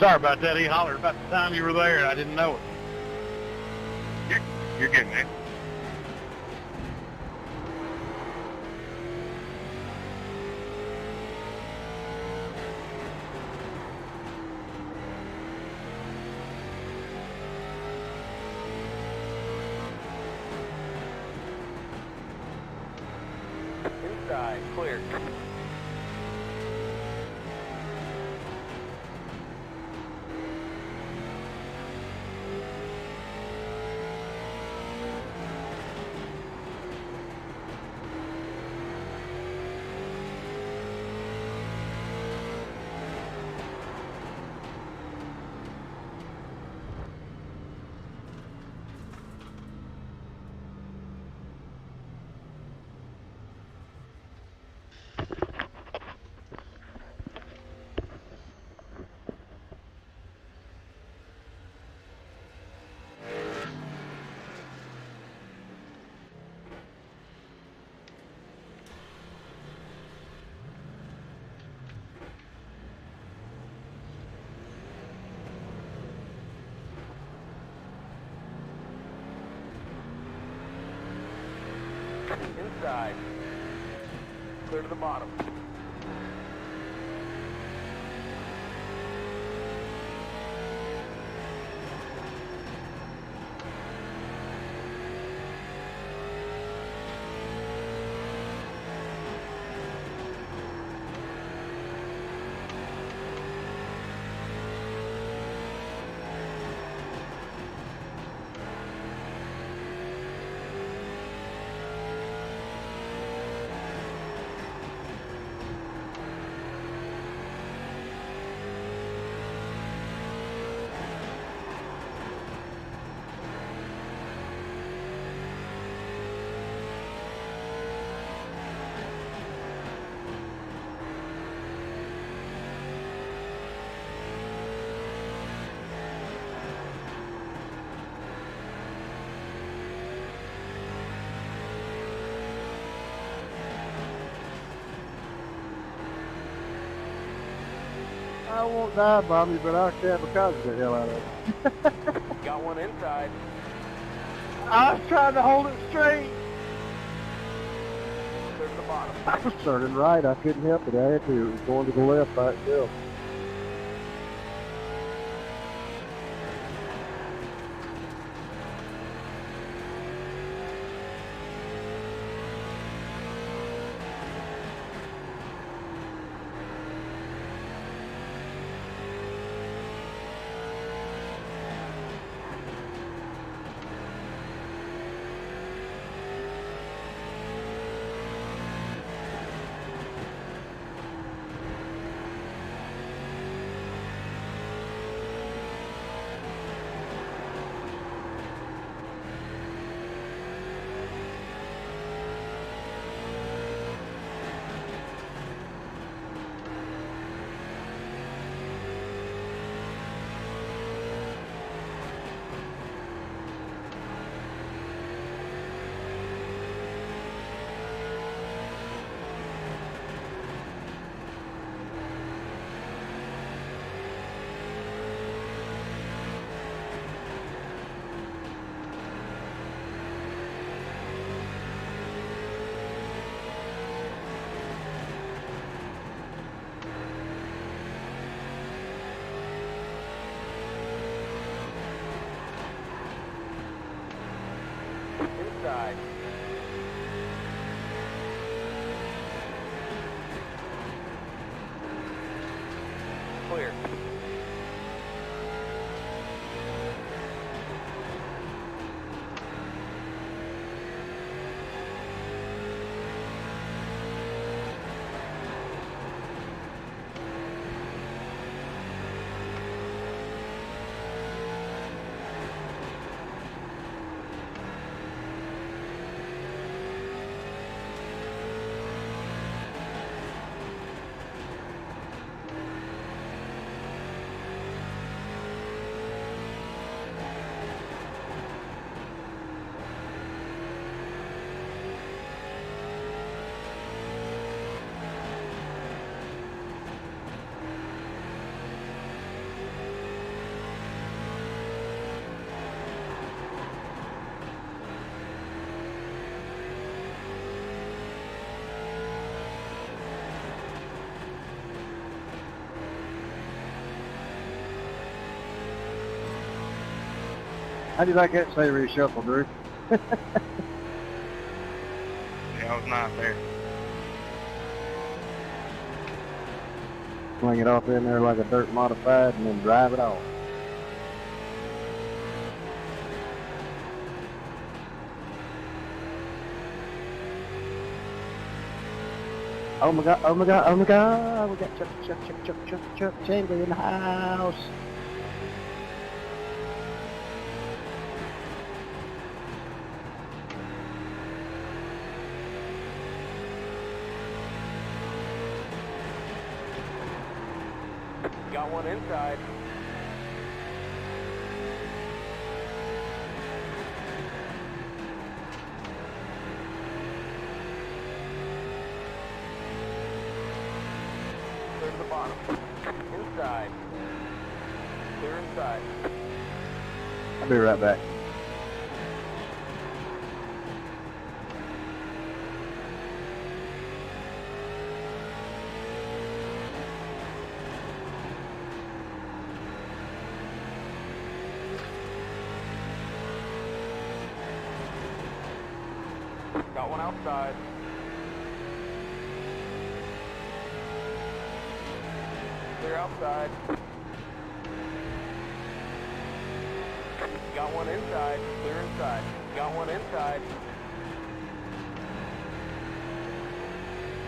Sorry about that. He hollered about the time you were there, and I didn't know it. You're good, man. Inside, clear. Inside. Clear to the bottom. I won't die, Bobby, but I can't because of the hell out of it. Got one inside. I was trying to hold it straight. Clear to the bottom. I was turning right. I couldn't help it. I had to. It was going to the left by itself. Inside. Clear. How do you like that say reshuffle, Drew? Yeah, I was not there. Swing it off in there like a dirt modified and then drive it off. Oh my god, oh my god, oh my god, we got Chuck Chamblee in the house. Got one inside. Clear to the bottom. Inside. Clear inside. I'll be right back. Got one outside. Clear outside. Got one inside. Clear inside. Got one inside.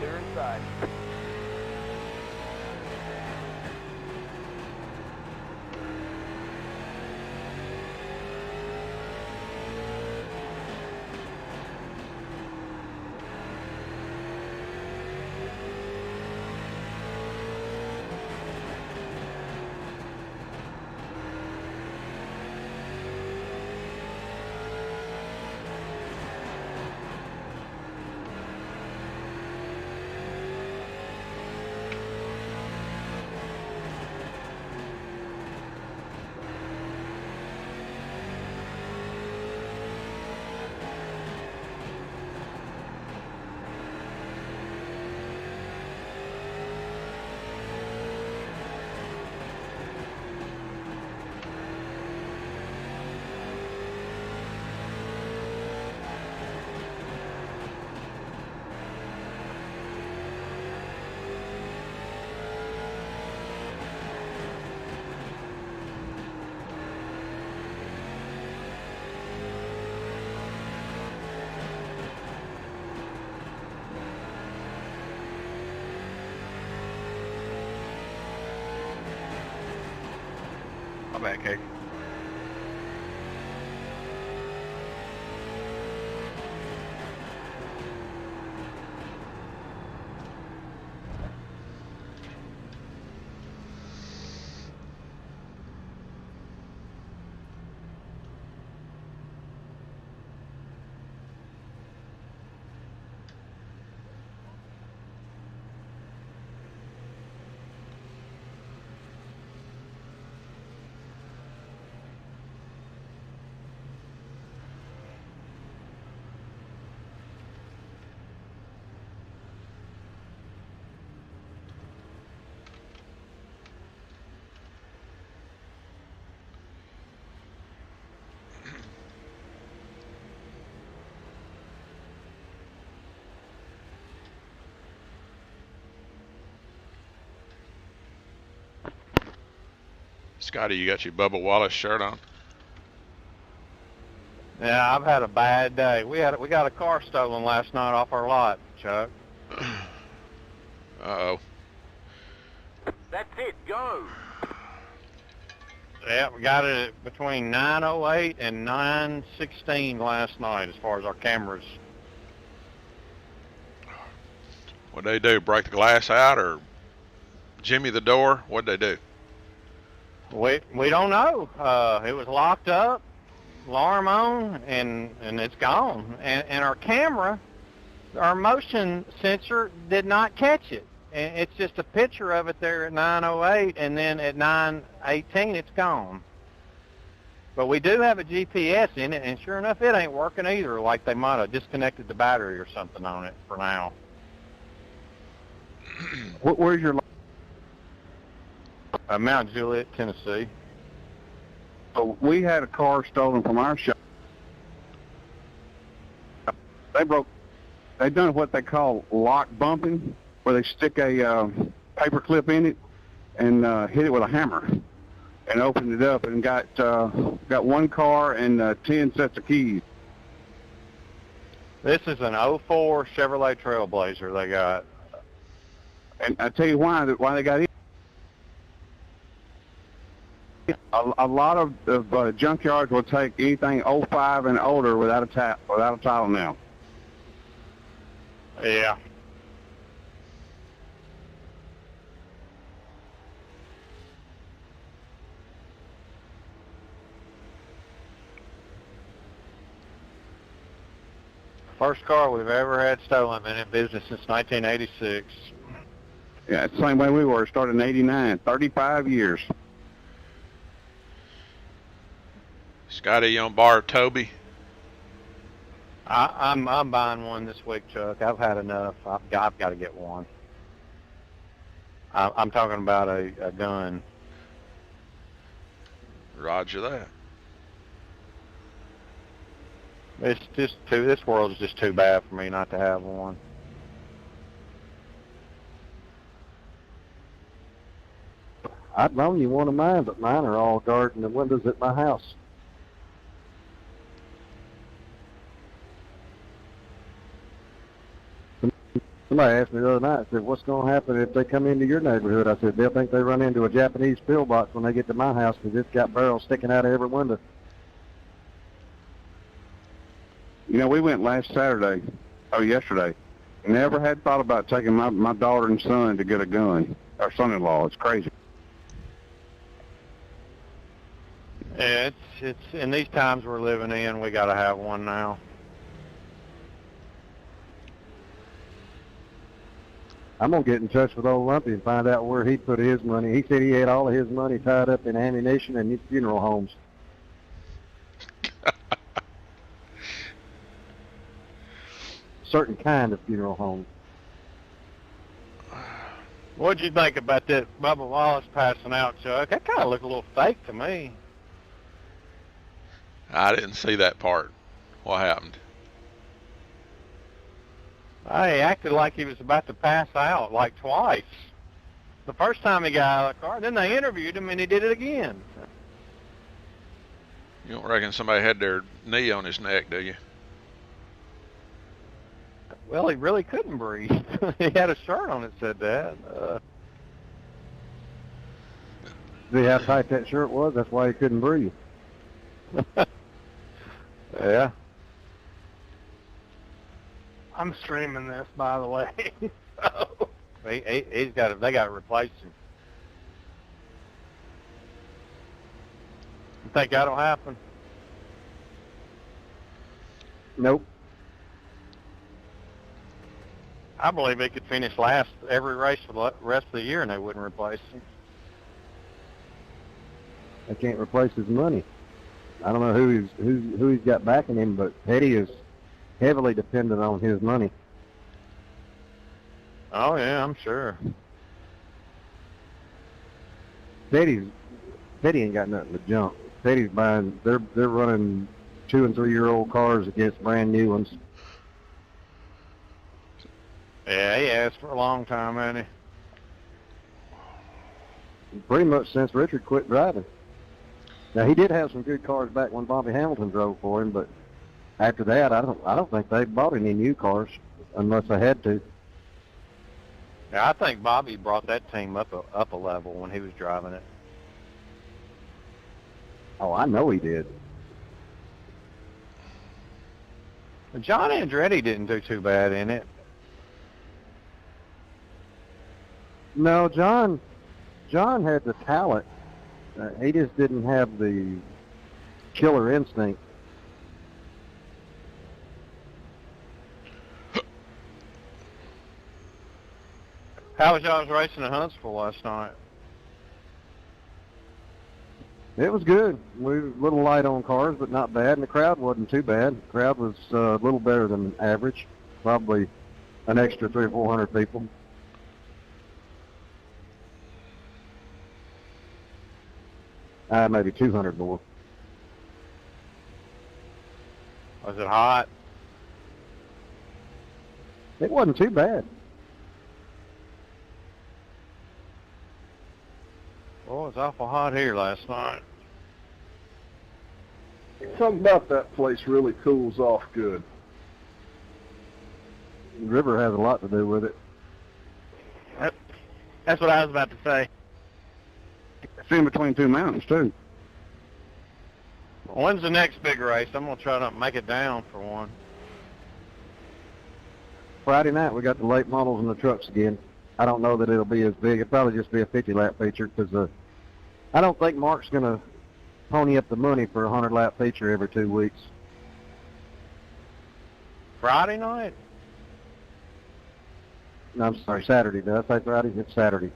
Clear inside. My bad, Kate. Scotty, you got your Bubba Wallace shirt on? Yeah, I've had a bad day. We got a car stolen last night off our lot, Chuck. Uh-oh. That's it. Go. Yeah, we got it at between 9:08 and 9:16 last night as far as our cameras. What'd they do? Break the glass out or jimmy the door? What'd they do? We don't know. It was locked up, alarm on, and it's gone. And our camera, our motion sensor did not catch it. And it's just a picture of it there at 9:08, and then at 9:18 it's gone. But we do have a GPS in it, and sure enough, it ain't working either. Like they might have disconnected the battery or something on it for now. Where's your? Mount Juliet, Tennessee. So we had a car stolen from our shop. They done what they call lock bumping, where they stick a paper clip in it and hit it with a hammer and opened it up and got one car and 10 sets of keys. This is an '04 Chevrolet Trailblazer they got. And I tell you why they got it. A lot of junkyards will take anything '05 and older without a title now. Yeah. First car we've ever had stolen. Been in business since 1986. Yeah, it's the same way we were. Started in '89. 35 years. Scotty, you on bar Toby? I'm buying one this week, Chuck. I've had enough. I've got to get one. I'm talking about a gun. Roger that. It's just this world's just too bad for me not to have one. I'd loan you one of mine, but mine are all guarding the windows at my house. Somebody asked me the other night, said, what's going to happen if they come into your neighborhood? I said, they'll think they run into a Japanese pillbox when they get to my house because it's got barrels sticking out of every window. You know, we went yesterday. Never had thought about taking my daughter and son to get a gun. Our son-in-law. It's crazy. Yeah, it's in these times we're living in, we got to have one now. I'm going to get in touch with old Lumpy and find out where he put his money. He said he had all of his money tied up in ammunition and funeral homes. Certain kind of funeral homes. What'd you think about that Bubba Wallace passing out, Chuck? That kind of looked a little fake to me. I didn't see that part. What happened? He acted like he was about to pass out, like twice. The first time he got out of the car, then they interviewed him and he did it again. You don't reckon somebody had their knee on his neck, do you? Well, he really couldn't breathe. He had a shirt on that said that. See how tight that shirt was? That's why he couldn't breathe. Yeah. I'm streaming this, by the way. So. They got to replace him. You think that'll happen? Nope. I believe he could finish last every race for the rest of the year and they wouldn't replace him. They can't replace his money. I don't know who he's got backing him, but Petty is heavily dependent on his money. Oh yeah, I'm sure. Petty ain't got nothing to jump. Petty's buying. They're running 2- and 3-year-old cars against brand new ones. Yeah, he has for a long time, hasn't he? Pretty much since Richard quit driving. Now he did have some good cars back when Bobby Hamilton drove for him, but after that, I don't think they bought any new cars unless they had to. Yeah, I think Bobby brought that team up a level when he was driving it. Oh, I know he did. John Andretti didn't do too bad in it. No, John had the talent. He just didn't have the killer instinct. How was y'all's racing in Huntsville last night? It was good. We were a little light on cars, but not bad. And the crowd wasn't too bad. The crowd was a little better than average. Probably an extra 300 or 400 people. Maybe 200 more. Was it hot? It wasn't too bad. Boy, it was awful hot here last night. Something about that place really cools off good. The river has a lot to do with it. That's what I was about to say. It's in between two mountains, too. When's the next big race? I'm going to try to make it down for one. Friday night, we got the late models and the trucks again. I don't know that it'll be as big. It'll probably just be a 50-lap feature because I don't think Mark's going to pony up the money for a 100-lap feature every 2 weeks. Friday night? No, I'm sorry, Saturday. Did I say Friday? It's Saturday.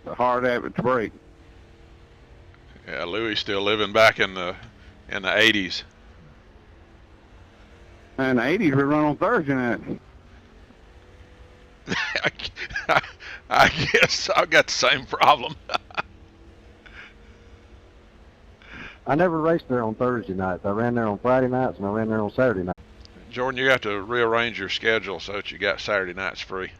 A hard habit to break. Yeah, Louis still living back in the 80s. And the 80s we run on Thursday night. I guess I've got the same problem. I never raced there on Thursday nights. I ran there on Friday nights and I ran there on Saturday nights. Jordan, you have to rearrange your schedule so that you got Saturday nights free.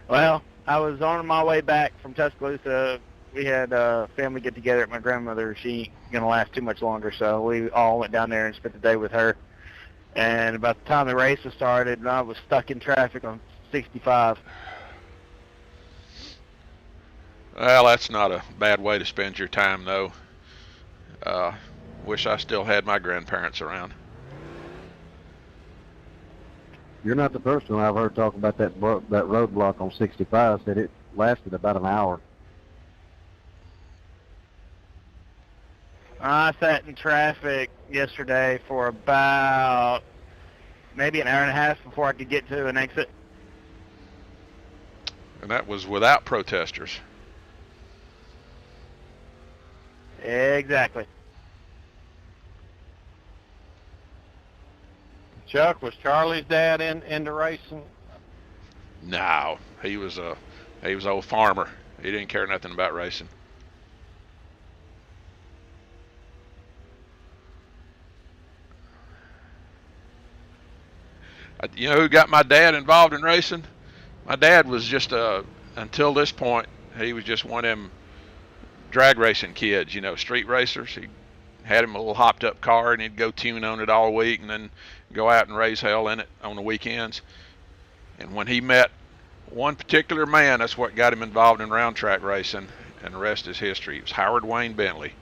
Well, I was on my way back from Tuscaloosa. We had a family get together at my grandmother. She ain't gonna last too much longer, so we all went down there and spent the day with her. And about the time the race was started, I was stuck in traffic on 65. Well, that's not a bad way to spend your time, though. Wish I still had my grandparents around. You're not the first one I've heard talk about that roadblock on 65. Said it lasted about an hour. I sat in traffic yesterday for about maybe an hour and a half before I could get to an exit. And that was without protesters. Exactly. Chuck, was Charlie's dad into racing? No, he was an old farmer. He didn't care nothing about racing. You know who got my dad involved in racing? My dad was just until this point, he was just one of them drag racing kids, street racers. He had him a little hopped up car and he'd go tune on it all week and then go out and raise hell in it on the weekends. And when he met one particular man, that's what got him involved in round track racing, and the rest is history. It was Howard Wayne Bentley.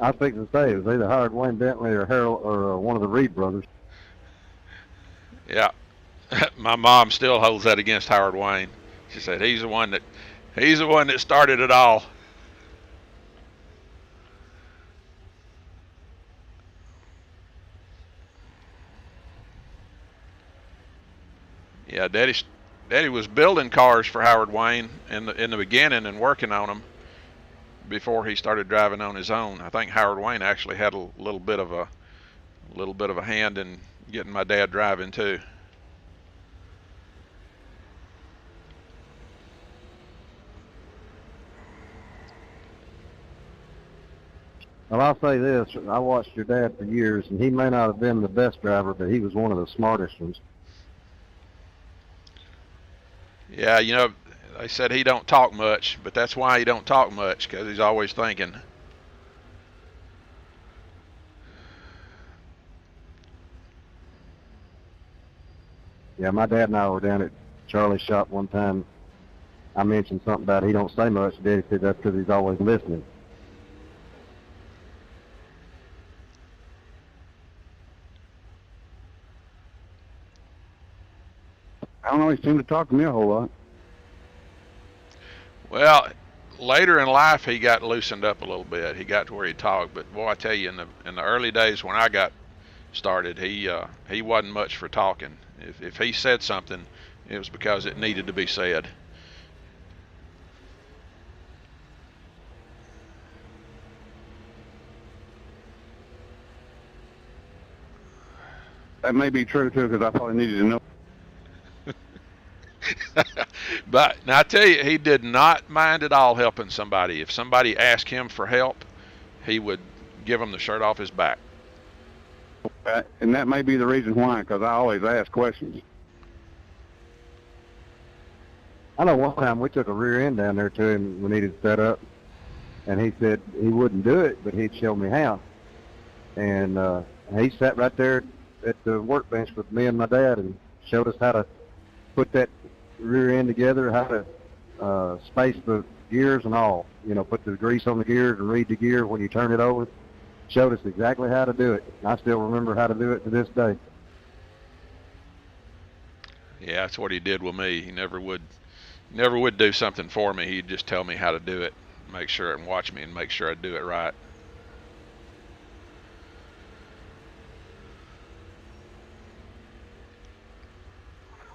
I think to say it was either Howard Wayne Bentley or Harold or one of the Reed brothers. Yeah, my mom still holds that against Howard Wayne. She said he's the one that started it all. Yeah, Daddy was building cars for Howard Wayne in the beginning and working on them before he started driving on his own. I think Howard Wayne actually had a little bit of a hand in getting my dad driving too. Well, I'll say this. I watched your dad for years, and he may not have been the best driver, but he was one of the smartest ones. Yeah, they said he don't talk much, but that's why he don't talk much, because he's always thinking. Yeah, my dad and I were down at Charlie's shop one time. I mentioned something about he don't say much. Daddy said that's because he's always listening. I don't know, he seemed to talk to me a whole lot. Well, later in life he got loosened up a little bit. He got to where he talked, but boy, I tell you, in the early days when I got started, he wasn't much for talking. If he said something, it was because it needed to be said. That may be true too, because I probably needed to know. But now I tell you, he did not mind at all helping somebody. If somebody asked him for help, he would give them the shirt off his back. And that may be the reason why, because I always ask questions. I know one time we took a rear end down there to him when he needed set up, and he said he wouldn't do it, but he'd show me how. And he sat right there at the workbench with me and my dad and showed us how to put that rear end together, how to space the gears and all. You know, put the grease on the gears and read the gear when you turn it over. Showed us exactly how to do it. I still remember how to do it to this day. Yeah, that's what he did with me. He never would do something for me. He'd just tell me how to do it, make sure and watch me and make sure I do it right.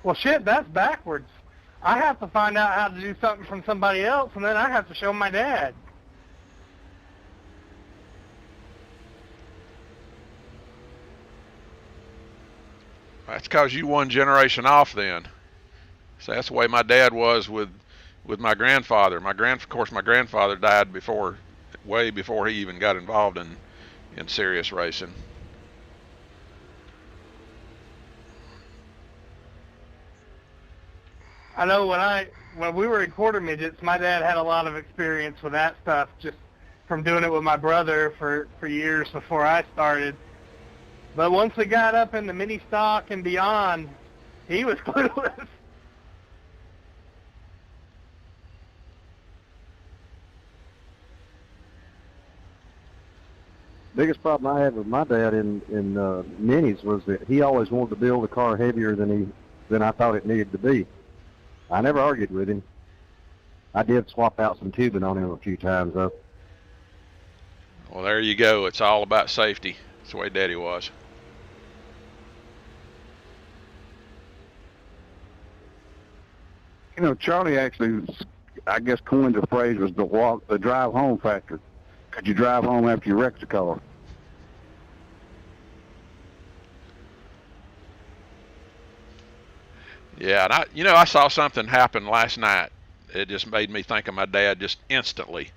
Well, shit, that's backwards. I have to find out how to do something from somebody else, and then I have to show my dad. That's because you one generation off then. So that's the way my dad was with my grandfather. Of course, my grandfather died way before he even got involved in serious racing. I know when we were in quarter midgets, my dad had a lot of experience with that stuff, just from doing it with my brother for years before I started. But once we got up in the mini stock and beyond, he was clueless. Biggest problem I had with my dad in minis was that he always wanted to build a car heavier than I thought it needed to be. I never argued with him. I did swap out some tubing on him a few times, though. Well, there you go. It's all about safety. That's the way Daddy was. You know, Charlie actually, I guess, coined the phrase was the drive home factor. Could you drive home after you wrecked the car? Yeah, and I saw something happen last night. It just made me think of my dad just instantly.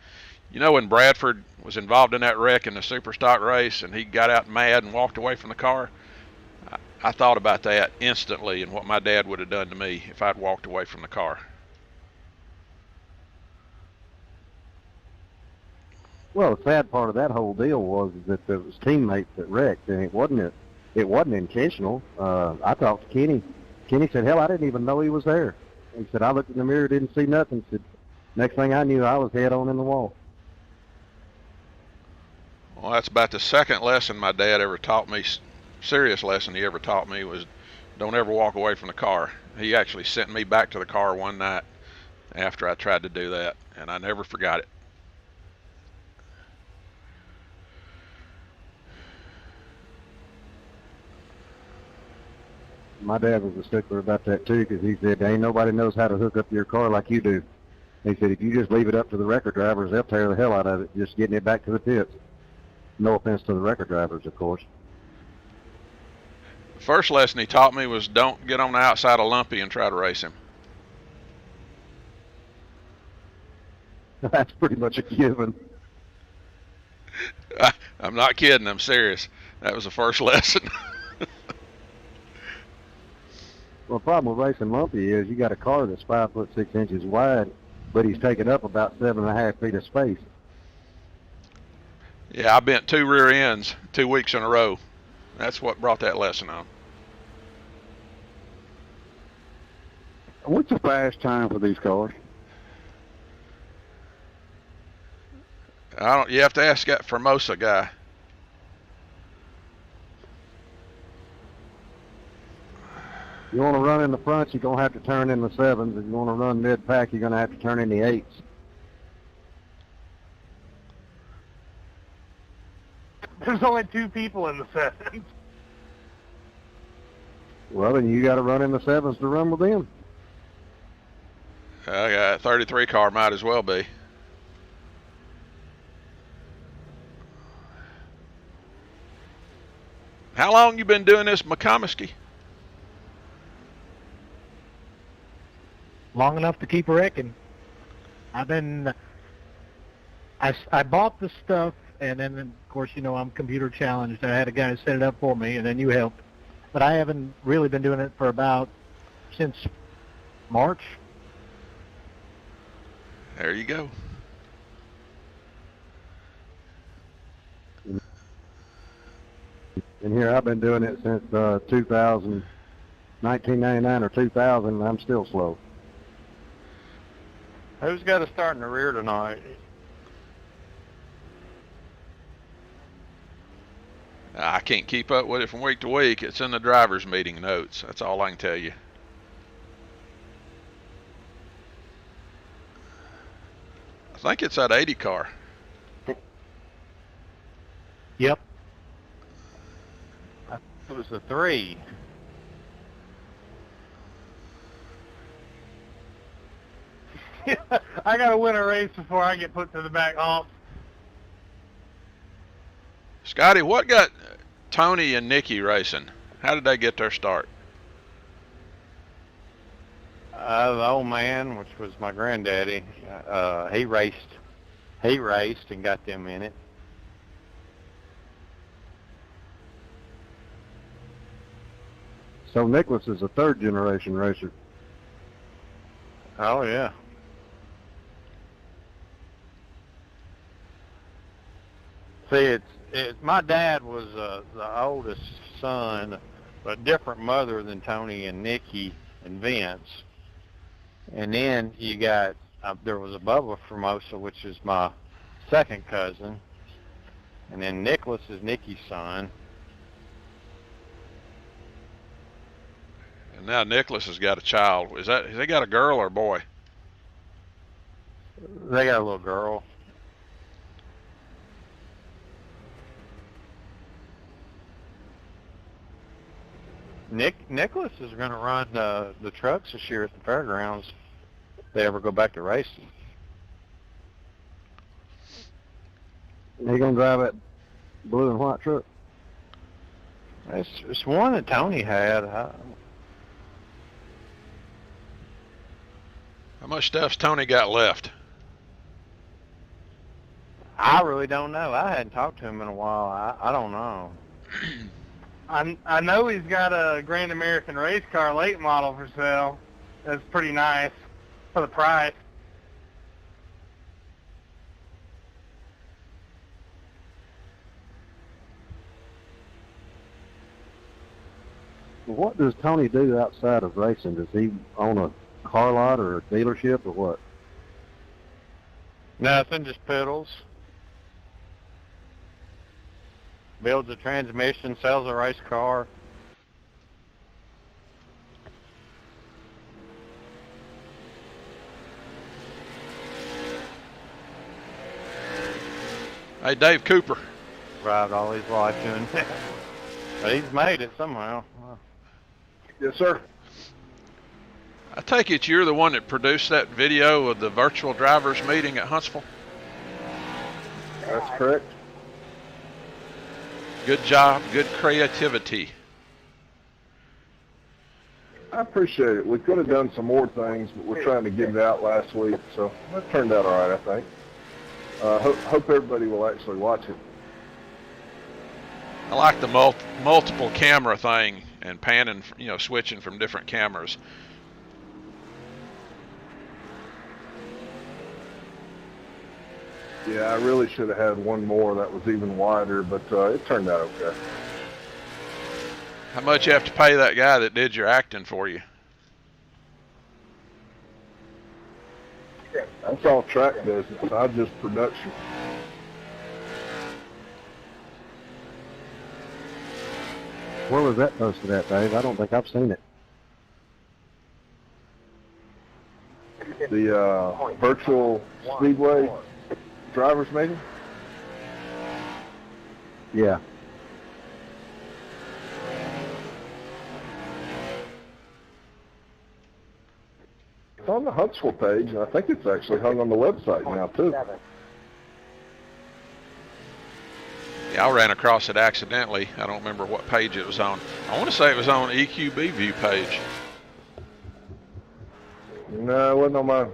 You know, when Bradford was involved in that wreck in the super stock race and he got out mad and walked away from the car, I thought about that instantly and what my dad would have done to me if I'd walked away from the car. Well, the sad part of that whole deal was that there was teammates that wrecked, and it wasn't intentional. I talked to Kenny. Kenny said, hell, I didn't even know he was there. He said, I looked in the mirror, didn't see nothing. Said, next thing I knew, I was head on in the wall. Well, that's about the second lesson my dad ever taught me, serious lesson he ever taught me, was don't ever walk away from the car. He actually sent me back to the car one night after I tried to do that, and I never forgot it. My dad was a stickler about that, too, because he said, ain't nobody knows how to hook up your car like you do. He said, if you just leave it up to the record drivers, they'll tear the hell out of it, just getting it back to the pits. No offense to the record drivers, of course. The first lesson he taught me was don't get on the outside of Lumpy and try to race him. That's pretty much a given. I'm not kidding. I'm serious. That was the first lesson. Well, the problem with racing Lumpy is you got a car that's 5 foot 6 inches wide, but he's taking up about 7.5 feet of space. Yeah, I bent 2 rear ends 2 weeks in a row. That's what brought that lesson on. What's the fast time for these cars? You have to ask that Formosa guy. You want to run in the front, you're going to have to turn in the 7s. If you want to run mid-pack, you're going to have to turn in the 8s. There's only 2 people in the 7s. Well, then you got to run in the 7s to run with them. I got a 33 car, might as well be. How long you been doing this, McComiskey? long enough to keep wrecking. I bought the stuff, and then, of course, you know, I'm computer challenged. I had a guy set it up for me, and then you helped. But I haven't really been doing it for since March. There you go. And here I've been doing it since 1999 or 2000, and I'm still slow. Who's got to start in the rear tonight? I can't keep up with it from week to week. It's in the driver's meeting notes. That's all I can tell you. I think it's that 80 car. Yep. It was the 3. I gotta win a race before I get put to the back hump. Scotty, what got Tony and Nikki racing? How did they get their start? The old man, which was my granddaddy, he raced and got them in it. So Nicholas is a third-generation racer. Oh yeah. See, my dad was the oldest son, but different mother than Tony and Nikki and Vince. And then you got, there was a Bubba Formosa, which is my second cousin. And then Nicholas is Nikki's son. And now Nicholas has got a child. Has they got a girl or a boy? They got a little girl. Nicholas is going to run the trucks this year at the fairgrounds if they ever go back to racing. He gonna drive that blue and white truck? It's one that Tony had. How much stuff's Tony got left? I really don't know. I hadn't talked to him in a while. I don't know. I know he's got a Grand American race car late model for sale. That's pretty nice for the price. What does Tony do outside of racing? Does he own a car lot or a dealership or what? Nothing, just pedals. Builds a transmission, sells a race car. Hey, Dave Cooper. Drive all his life doing that. But he's made it somehow. Yes, sir. I take it you're the one that produced that video of the virtual drivers meeting at Huntsville? That's correct. Good job, good creativity. I appreciate it. We could have done some more things, but we're trying to get it out last week, so it turned out all right, I think. Hope everybody will actually watch it. I like the multiple camera thing and panning, you know, switching from different cameras. Yeah, I really should have had one more that was even wider, but it turned out okay. How much you have to pay that guy that did your acting for you? That's all track business. I just production. Where was that posted at, Dave? I don't think I've seen it. The virtual Speedway drivers meeting? Yeah. It's on the Huntsville page, and I think it's actually hung on the website now, too. Yeah, I ran across it accidentally. I don't remember what page it was on. I want to say it was on EQB View page. No, it wasn't on mine.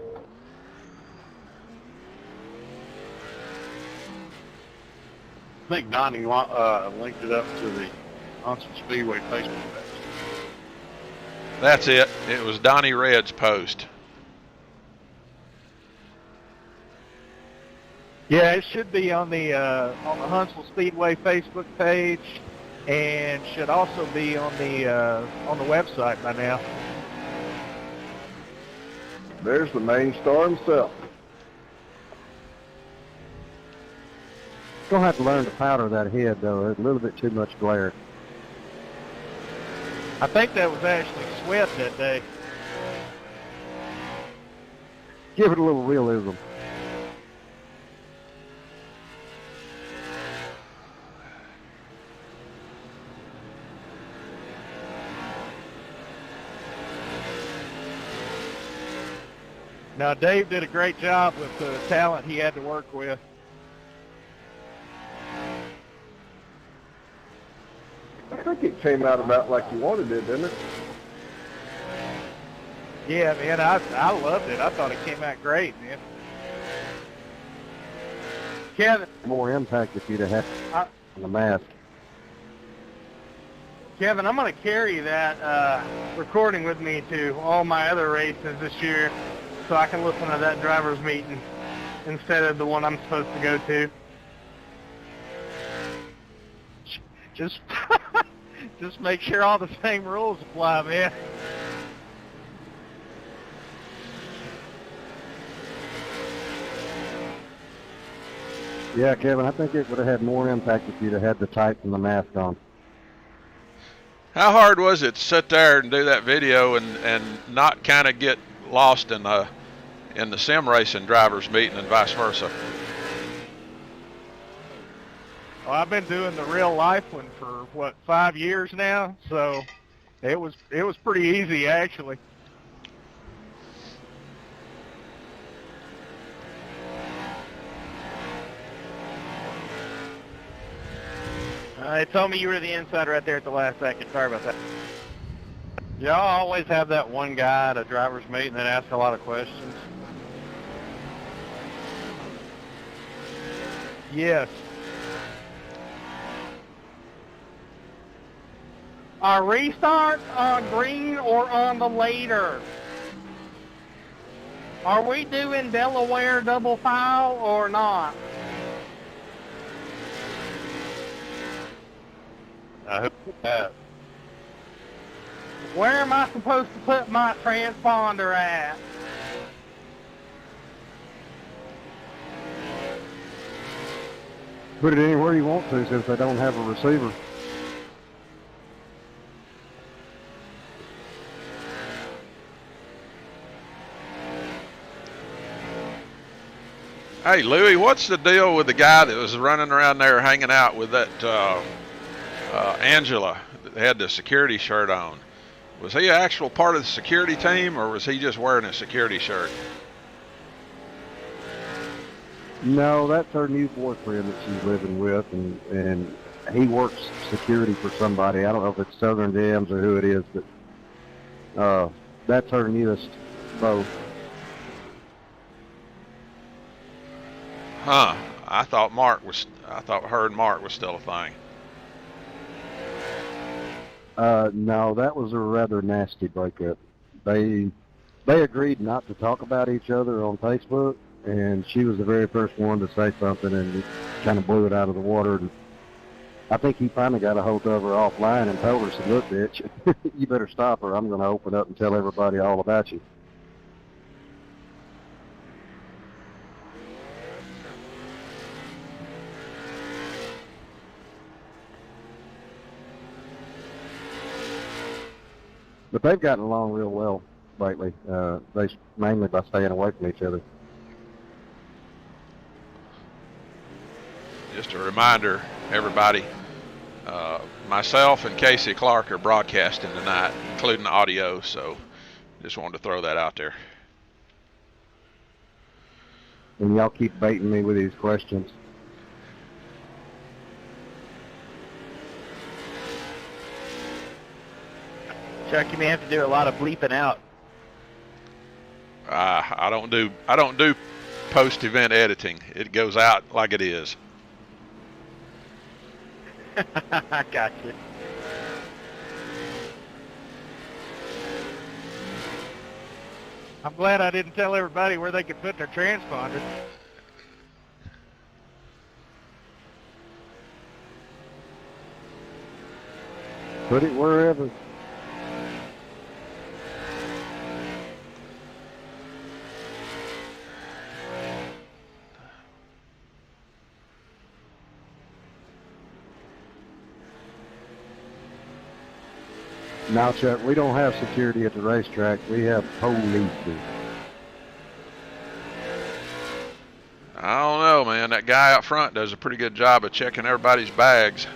I think Donnie linked it up to the Huntsville Speedway Facebook page. That's it. It was Donnie Red's post. Yeah, it should be on the Huntsville Speedway Facebook page, and should also be on the website by now. There's the main star himself. Gonna have to learn to powder that head though. There's a little bit too much glare. I think that was actually sweat that day. Give it a little realism. Now, Dave did a great job with the talent he had to work with. I think it came out about like you wanted it, didn't it? Yeah, man, I loved it. I thought it came out great, man. Kevin, More impact if you'd have had on the mask. Kevin, I'm going to carry that recording with me to all my other races this year so I can listen to that driver's meeting instead of the one I'm supposed to go to. Just make sure all the same rules apply, man. Yeah, Kevin, I think it would have had more impact if you'd have had the tights and the mask on. How hard was it to sit there and do that video and not kind of get lost in the sim racing drivers meeting and vice versa? Well, I've been doing the real life one for what, 5 years now, so it was pretty easy actually. They told me you were the inside right there at the last second. Sorry about that. Y'all always have that one guy at a driver's meeting that asks a lot of questions. Yes. Restart on green or on the later? Are we doing Delaware double file or not? I hope that. Where am I supposed to put my transponder at? Put it anywhere you want to since they don't have a receiver. Hey, Louie, what's the deal with the guy that was running around there hanging out with that Angela that had the security shirt on? Was he an actual part of the security team, or was he just wearing a security shirt? No, that's her new boyfriend that she's living with, and he works security for somebody. I don't know if it's Southern Dams or who it is, but that's her newest beau. Huh? I thought her and Mark was still a thing. No, that was a rather nasty breakup. They agreed not to talk about each other on Facebook, and she was the very first one to say something, and it kind of blew it out of the water. And I think he finally got a hold of her offline and told her, said, "Look, bitch, you better stop her. I'm going to open up and tell everybody all about you." But they've gotten along real well lately, mainly by staying away from each other. Just a reminder, everybody, myself and Casey Clark are broadcasting tonight, including audio, so just wanted to throw that out there. And y'all keep baiting me with these questions. Chuck, you may have to do a lot of bleeping out. I don't do post-event editing. It goes out like it is. I got you. I'm glad I didn't tell everybody where they could put their transponder. Put it wherever. Now, Chuck, we don't have security at the racetrack. We have police. I don't know, man. That guy out front does a pretty good job of checking everybody's bags.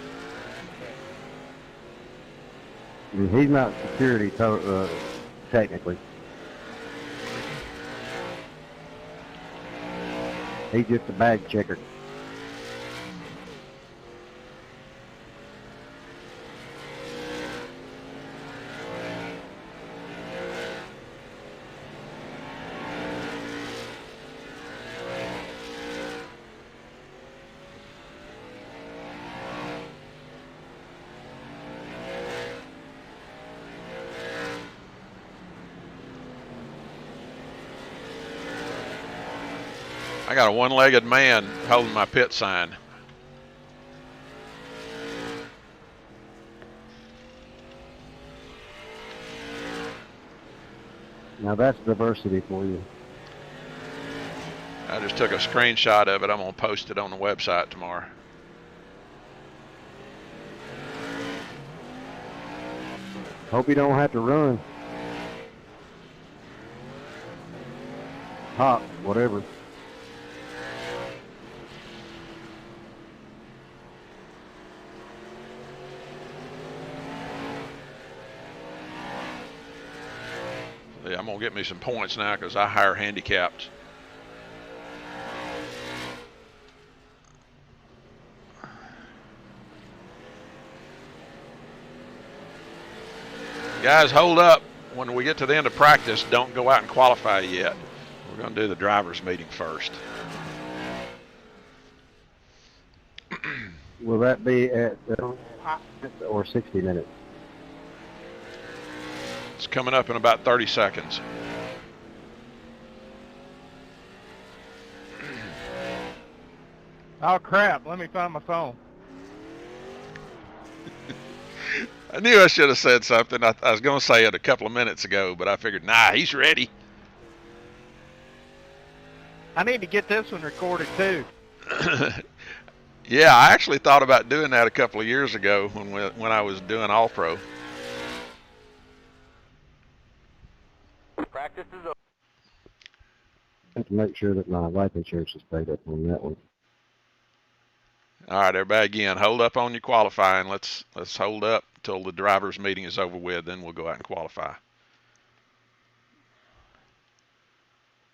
He's not security technically. He's just a bag checker. I got a one-legged man holding my pit sign. Now that's diversity for you. I just took a screenshot of it. I'm going to post it on the website tomorrow. Hope you don't have to run. Hop, whatever. Yeah, I'm going to get me some points now because I hire handicapped. Guys, hold up. When we get to the end of practice, don't go out and qualify yet. We're going to do the drivers' meeting first. Will that be at or 60 minutes? It's coming up in about 30 seconds. Oh, crap. Let me find my phone. I knew I should have said something. I was going to say it a couple of minutes ago, but I figured, nah, he's ready. I need to get this one recorded, too. Yeah, I actually thought about doing that a couple of years ago when I was doing All-Pro. Practice is over. I have to make sure that my life insurance is paid up on that one. All right, everybody, again, hold up on your qualifying. Let's hold up till the drivers' meeting is over with, then we'll go out and qualify.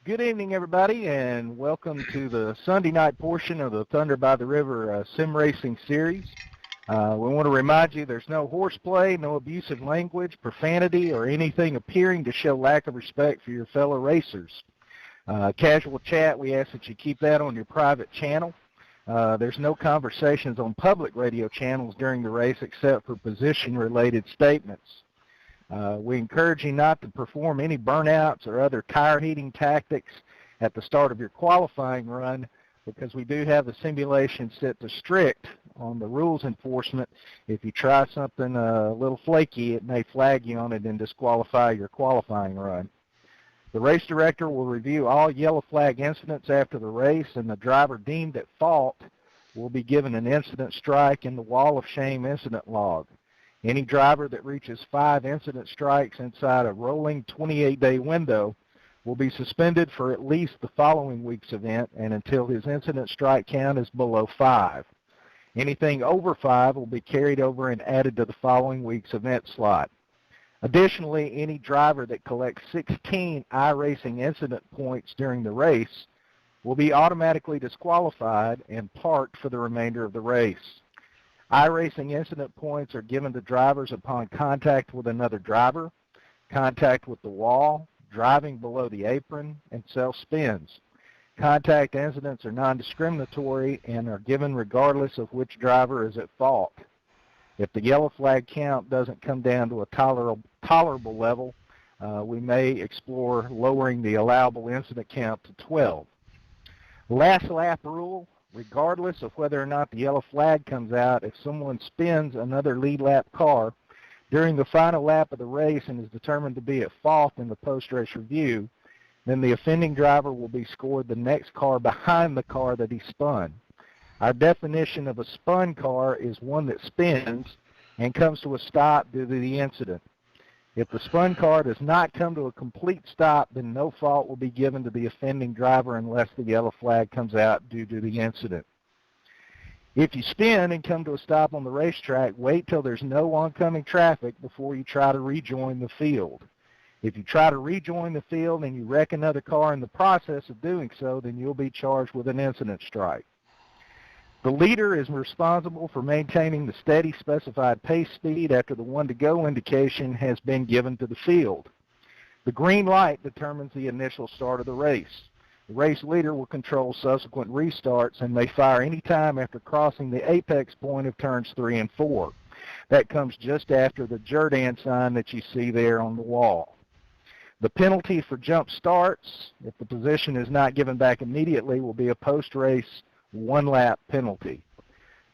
Good evening, everybody, and welcome to the Sunday night portion of the Thunder by the River Sim Racing Series. We want to remind you there's no horseplay, no abusive language, profanity, or anything appearing to show lack of respect for your fellow racers. Casual chat, we ask that you keep that on your private channel. There's no conversations on public radio channels during the race except for position-related statements. We encourage you not to perform any burnouts or other tire heating tactics at the start of your qualifying run because we do have the simulation set to strict on the rules enforcement. If you try something a little flaky, it may flag you on it and disqualify your qualifying run. The race director will review all yellow flag incidents after the race, and the driver deemed at fault will be given an incident strike in the Wall of Shame incident log. Any driver that reaches 5 incident strikes inside a rolling 28-day window will be suspended for at least the following week's event and until his incident strike count is below 5. Anything over 5 will be carried over and added to the following week's event slot. Additionally, any driver that collects 16 iRacing incident points during the race will be automatically disqualified and parked for the remainder of the race. iRacing incident points are given to drivers upon contact with another driver, contact with the wall, driving below the apron, and self-spins. Contact incidents are non-discriminatory and are given regardless of which driver is at fault. If the yellow flag count doesn't come down to a tolerable level, we may explore lowering the allowable incident count to 12. Last lap rule, regardless of whether or not the yellow flag comes out, if someone spins another lead lap car during the final lap of the race and is determined to be at fault in the post-race review, then the offending driver will be scored the next car behind the car that he spun. Our definition of a spun car is one that spins and comes to a stop due to the incident. If the spun car does not come to a complete stop, then no fault will be given to the offending driver unless the yellow flag comes out due to the incident. If you spin and come to a stop on the racetrack, wait till there's no oncoming traffic before you try to rejoin the field. If you try to rejoin the field and you wreck another car in the process of doing so, then you'll be charged with an incident strike. The leader is responsible for maintaining the steady specified pace speed after the one-to-go indication has been given to the field. The green light determines the initial start of the race. The race leader will control subsequent restarts and may fire any time after crossing the apex point of turns 3 and 4. That comes just after the Jordan sign that you see there on the wall. The penalty for jump starts, if the position is not given back immediately, will be a post-race one-lap penalty.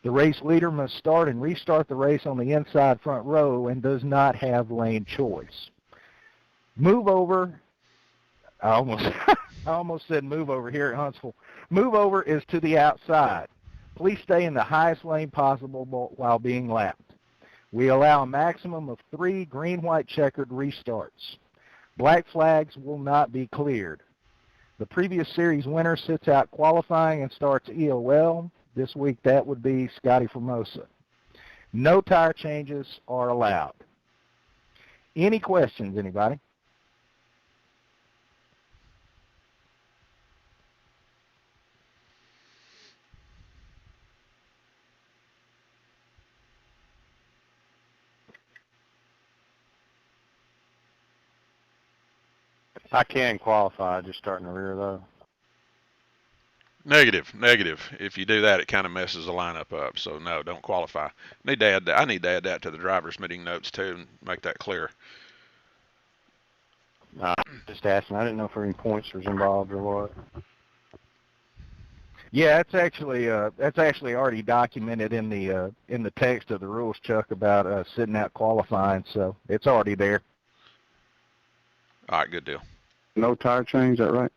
The race leader must start and restart the race on the inside front row and does not have lane choice. Move over, I almost said move over here at Huntsville. Move over is to the outside. Please stay in the highest lane possible while being lapped. We allow a maximum of 3 green-white checkered restarts. Black flags will not be cleared. The previous series winner sits out qualifying and starts EOL. This week that would be Scotty Formosa. No tire changes are allowed. Any questions, anybody? I can qualify, just starting the rear though. Negative. If you do that, it kind of messes the lineup up. So no, don't qualify. I need to add that to the driver's meeting notes too, and make that clear. Just asking. I didn't know if any points was involved or what. Yeah, that's actually already documented in the text of the rules, Chuck, about sitting out qualifying. So it's already there. All right, good deal. No tire change, is that right?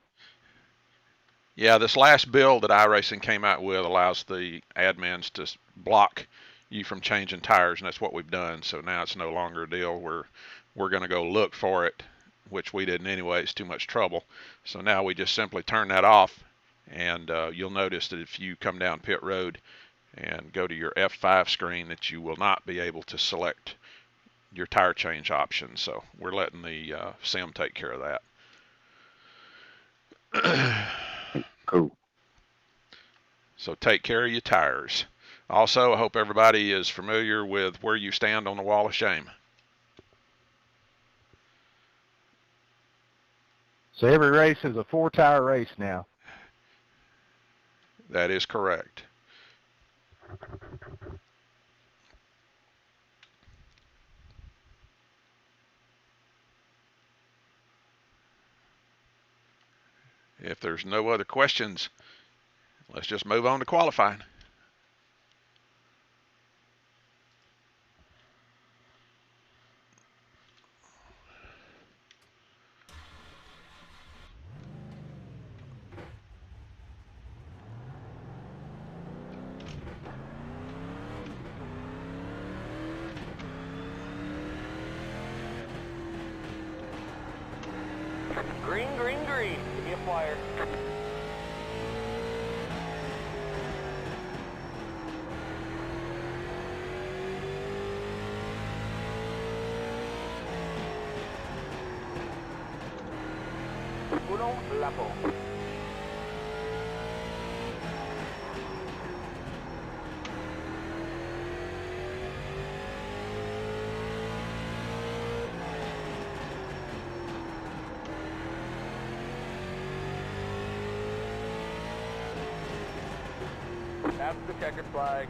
Yeah, this last bill that iRacing came out with allows the admins to block you from changing tires, and that's what we've done. So now it's no longer a deal where we're going to go look for it, which we didn't anyway. It's too much trouble. So now we just simply turn that off, and you'll notice that if you come down pit road and go to your F5 screen, that you will not be able to select your tire change option. So we're letting the sim take care of that. Cool. So take care of your tires. Also, I hope everybody is familiar with where you stand on the wall of shame. So every race is a 4-tire race now. That is correct. If there's no other questions, let's just move on to qualifying. Green, green, green. Give me a flyer. Uno, lapo. After the checkered flag.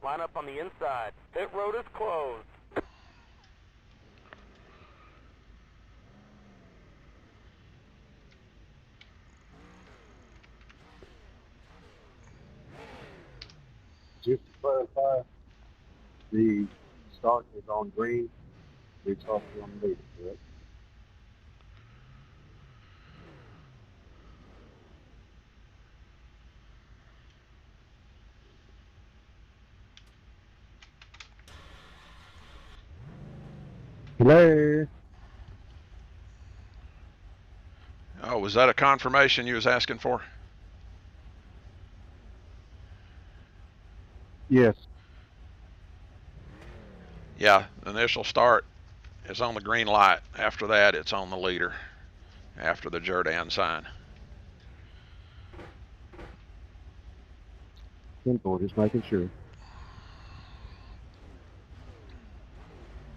Line up on the inside. Pit road is closed. Just to clarify, the start is on green. It's off on the lead, correct? Hello. Oh, was that a confirmation you was asking for? Yes. Yeah, initial start is on the green light. After that, it's on the leader, after the Jordan sign. Simple, just making sure.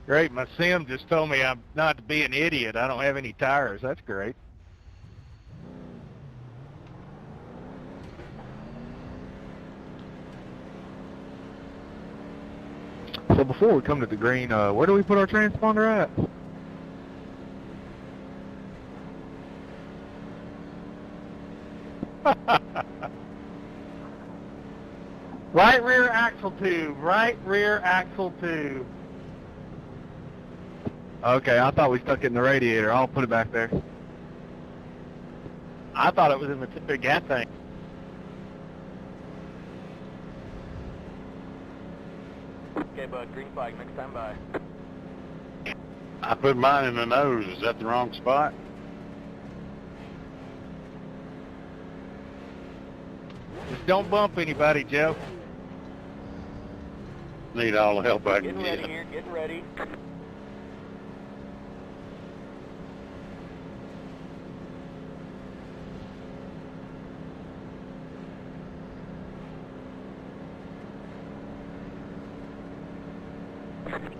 Great. My sim just told me I'm not to be an idiot. I don't have any tires. That's great. So before we come to the green, where do we put our transponder at? Right rear axle tube. Right rear axle tube. Okay, I thought we stuck it in the radiator. I'll put it back there. I thought it was in the gas tank. Okay, bud, green flag, next time by. I put mine in the nose. Is that the wrong spot? Just don't bump anybody, Joe. Need all the help I can Getting ready get. here, getting ready.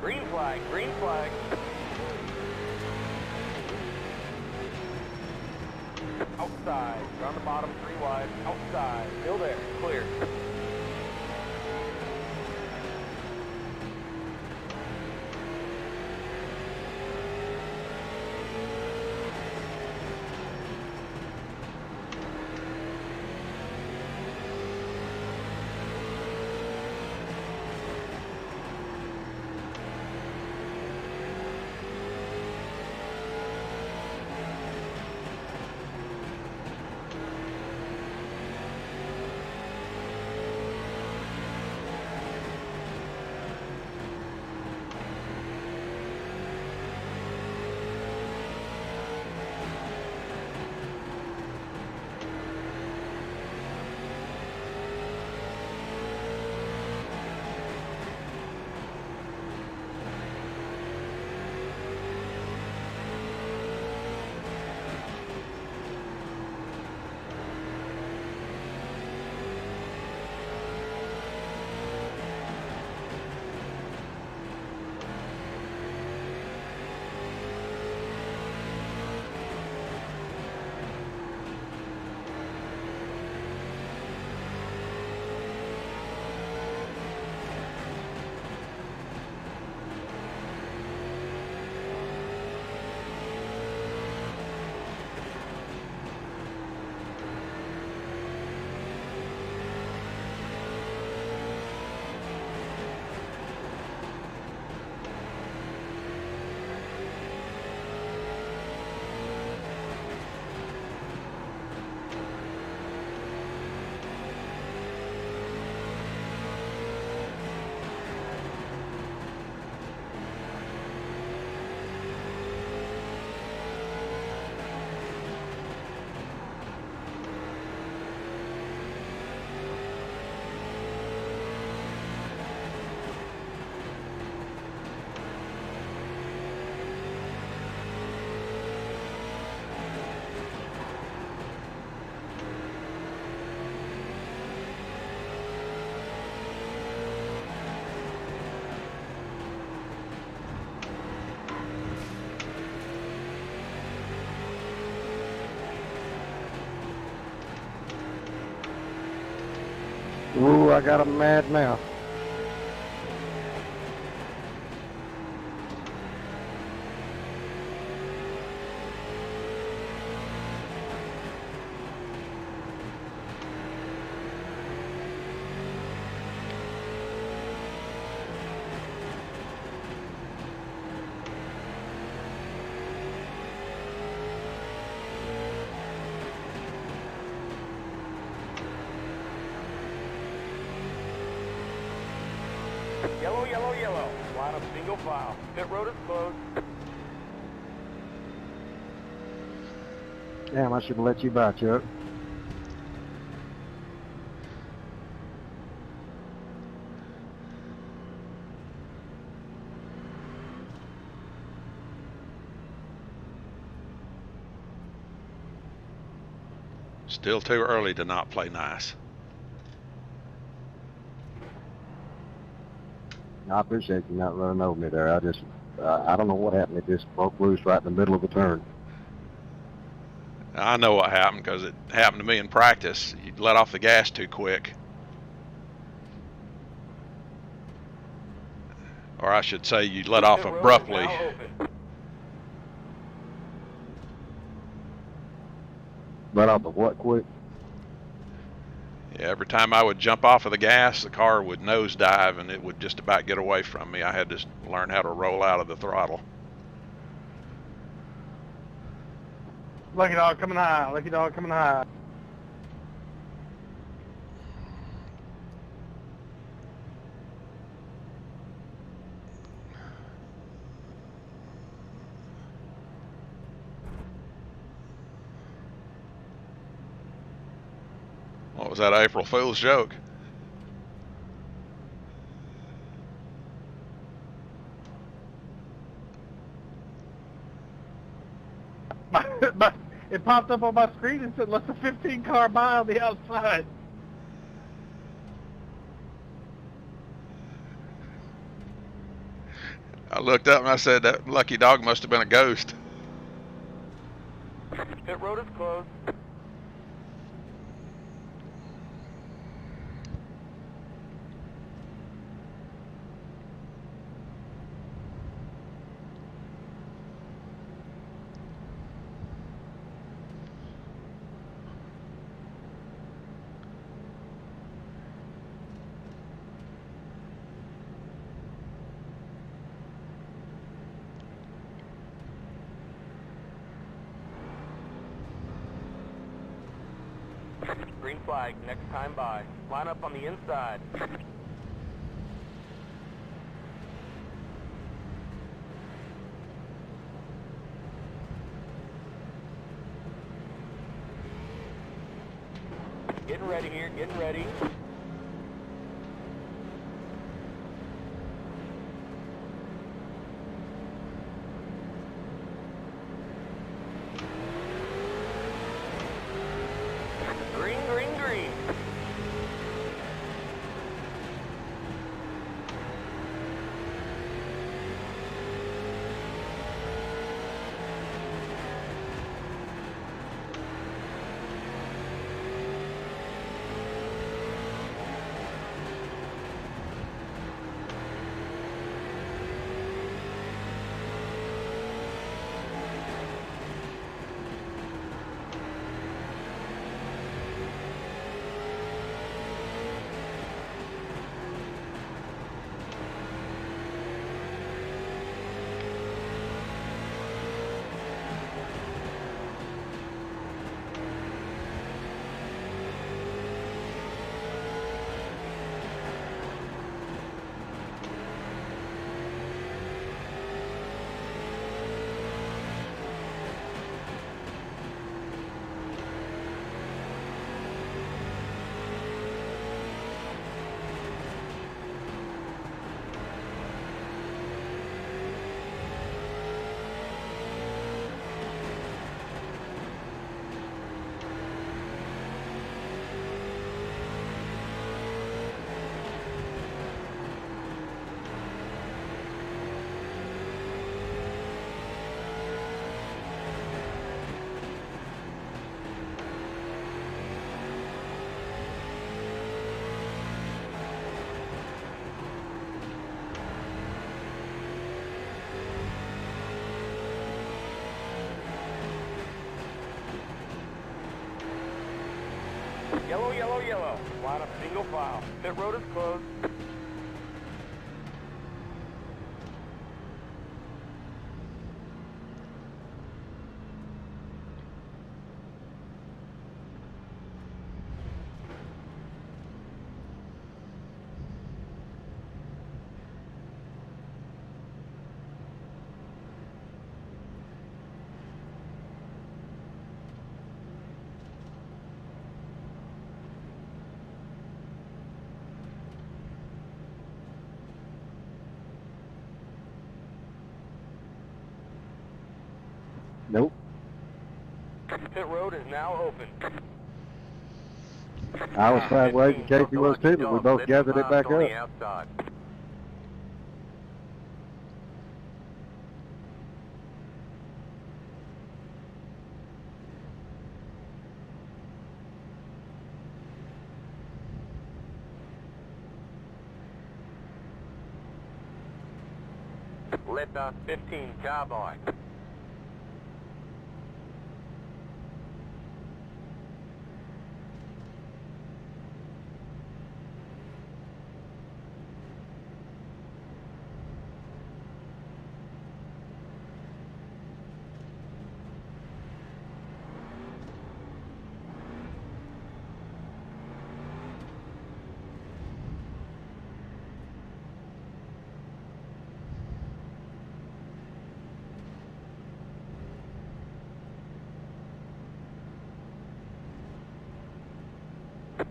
Green flag, green flag. Outside, around the bottom, 3 wide, outside, still there, clear. Ooh, I got 'em mad now. Yellow, yellow, yellow. Line up single file. Pit road is closed. Damn, I should have let you by, Chuck. Still too early to not play nice. I appreciate you not running over me there. I don't know what happened. It just broke loose right in the middle of the turn. I know what happened because it happened to me in practice. You let off the gas too quick. Or I should say you let off Pit road is abruptly. now open. Right off the what quick? Yeah, every time I would jump off of the gas, the car would nosedive and it would just about get away from me. I had to learn how to roll out of the throttle. Lucky dog coming high. Lucky dog coming high. What was that April Fool's joke? It popped up on my screen and said, "Let's a 15 car by on the outside." I looked up and I said that lucky dog must have been a ghost. Pit road is closed. Green flag, next time by. Line up on the inside. Getting ready here, getting ready. Green, green, green. Yellow, yellow, yellow. Line up single file. Pit road is closed. Nope. Pit road is now open. I was sideways and Casey was too, but we both gathered it back on the up. outside. Led by 15 Cowboy.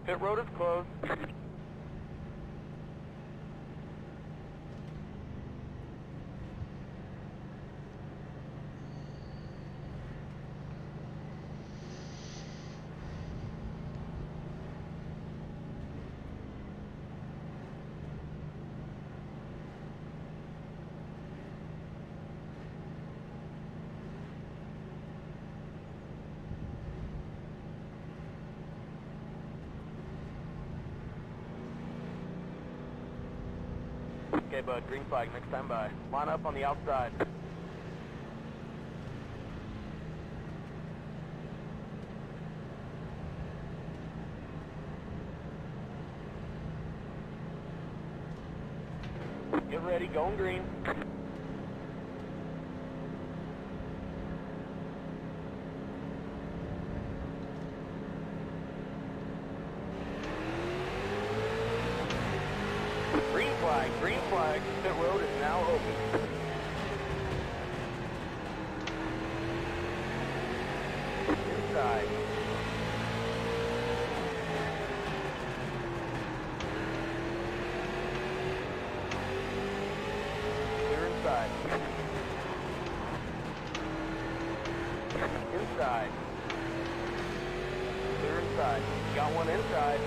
Pit road is closed. Okay, bud, green flag, next time by. Line up on the outside. Get ready, going green. Green flag, pit road is now open. Inside. Clear inside. Inside. Clear inside. Got one inside.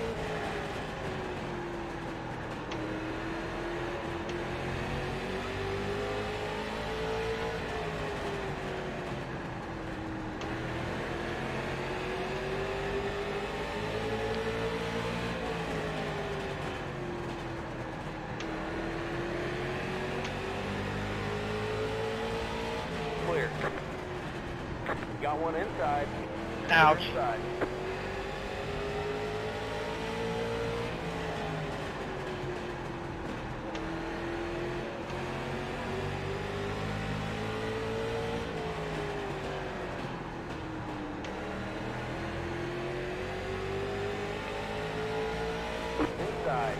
Clear. Got one inside. Ouch. Inside. Inside.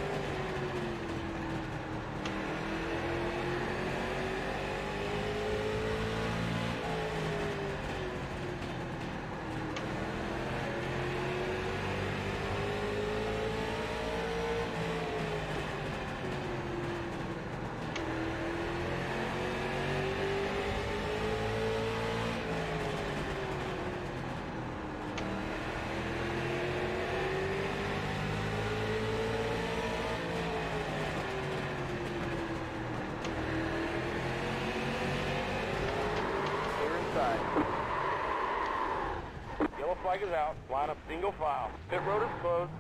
Yellow flag is out. Line up single file. Pit road is closed.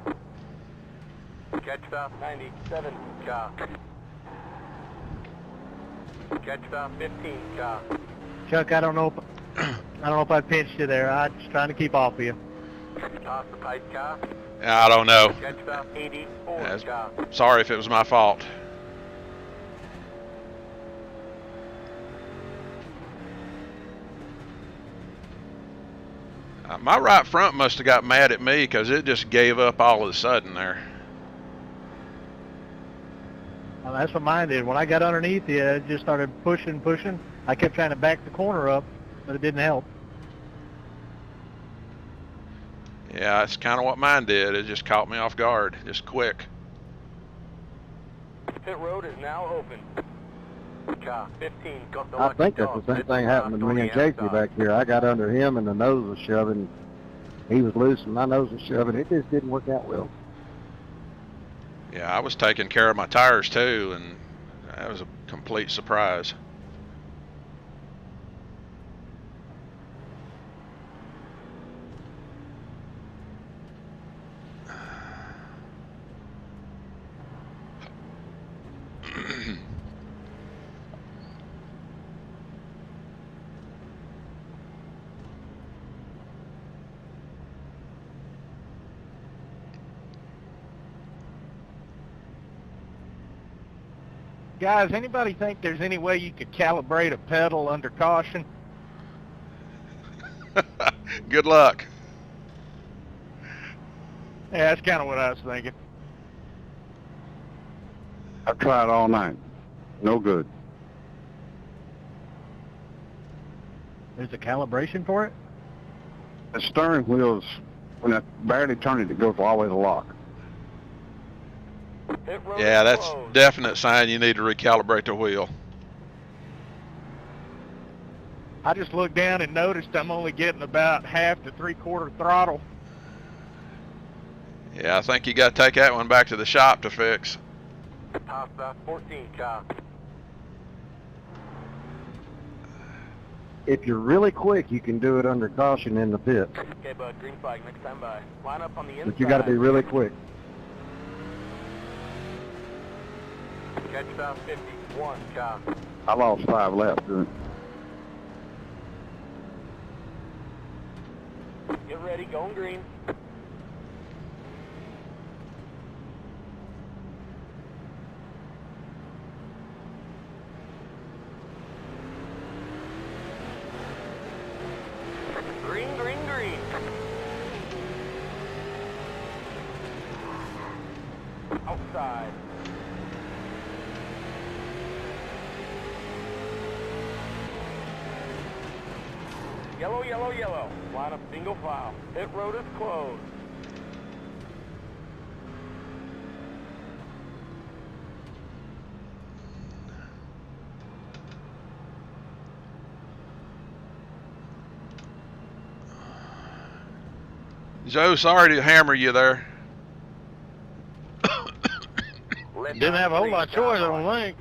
Catch stop 97, car. Catch stop 15, car. Chuck, I don't know if I pinched you there. I was trying to keep off of you. Toss the pipe, car. I don't know. Catch stop 84, car. Sorry if it was my fault. My right front must have got mad at me because it just gave up all of a sudden there. Well, that's what mine did. When I got underneath you, it just started pushing. I kept trying to back the corner up, but it didn't help. Yeah, that's kind of what mine did. It just caught me off guard, just quick. Pit road is now open. Car 15, got the I think that's the same thing happened to me and Casey back here. I got under him and the nose was shoving. He was loose and my nose was shoving. It just didn't work out well. Yeah, I was taking care of my tires too, and that was a complete surprise. Guys, anybody think there's any way you could calibrate a pedal under caution? Good luck. Yeah, that's kind of what I was thinking. I've tried all night. No good. There's a calibration for it? The steering wheel's, when I barely turn it, it goes all the way to lock. Pit road Yeah, is that's closed. definite sign you need to recalibrate the wheel. I just looked down and noticed I'm only getting about half to 3/4 throttle. Yeah, I think you got to take that one back to the shop to fix. Top 14, car. If you're really quick, you can do it under caution in the pit, Okay, bud, green flag, next time by. Line up on the inside. but you got to be really quick. Catch stop 51, car. I lost 5 laps doing it. Get ready, going green. Green, green, green. Outside. Yellow, yellow, yellow. Line up single file. Pit road is closed. Joe, sorry to hammer you there. Didn't have a whole lot of choice, I don't think.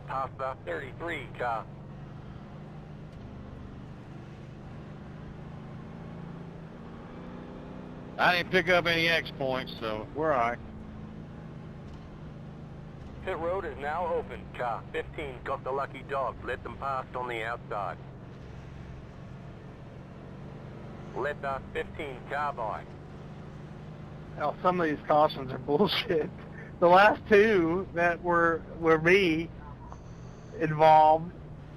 Top stop 33, car. I didn't pick up any X points, so we're all right. Pit road is now open. Car 15 got the lucky dog. Let them pass on the outside. Let that 15 car by. Hell, some of these cautions are bullshit. The last two that were me involved,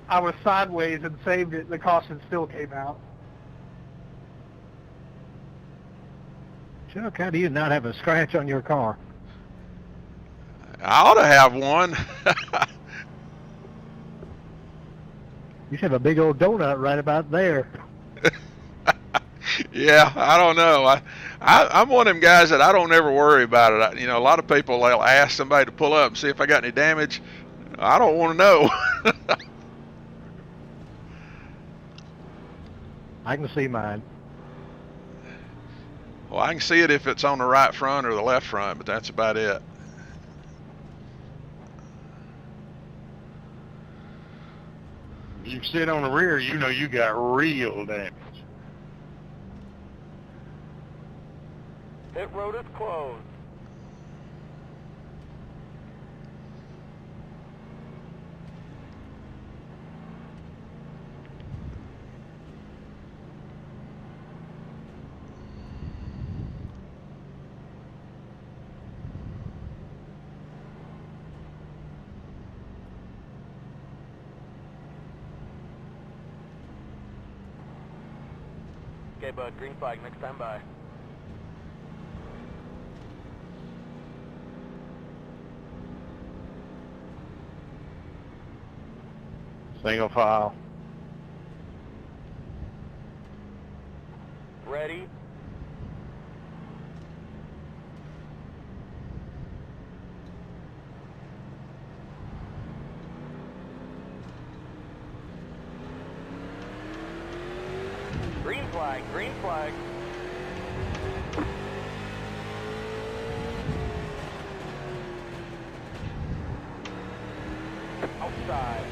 I was sideways and saved it. The caution still came out. Chuck, how do you not have a scratch on your car? I ought to have one. You should have a big old donut right about there. Yeah, I don't know. I'm one of them guys that I don't ever worry about it. You know, a lot of people, they'll ask somebody to pull up and see if I got any damage. I don't want to know. I can see mine. Well, I can see it if it's on the right front or the left front, but that's about it. You sit on the rear, you know you got real damage. Pit road is closed. Okay, bud, green flag, next time by. Single file. Ready? Green flag, green flag. Outside.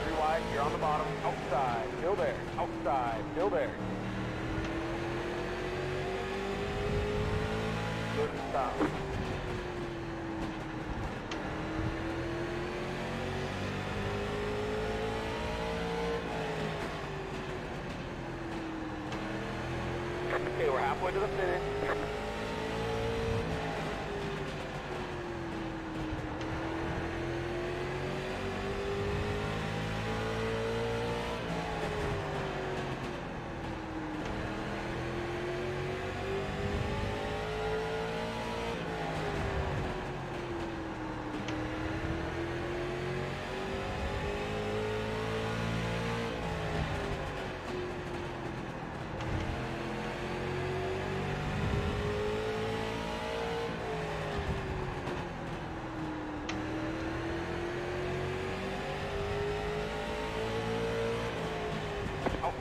Three wide, you're on the bottom. Outside, still there. Outside, still there. Good stop. Okay, we're halfway to the finish.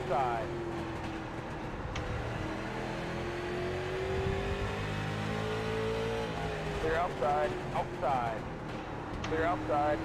Outside. Clear outside. Outside. Clear outside.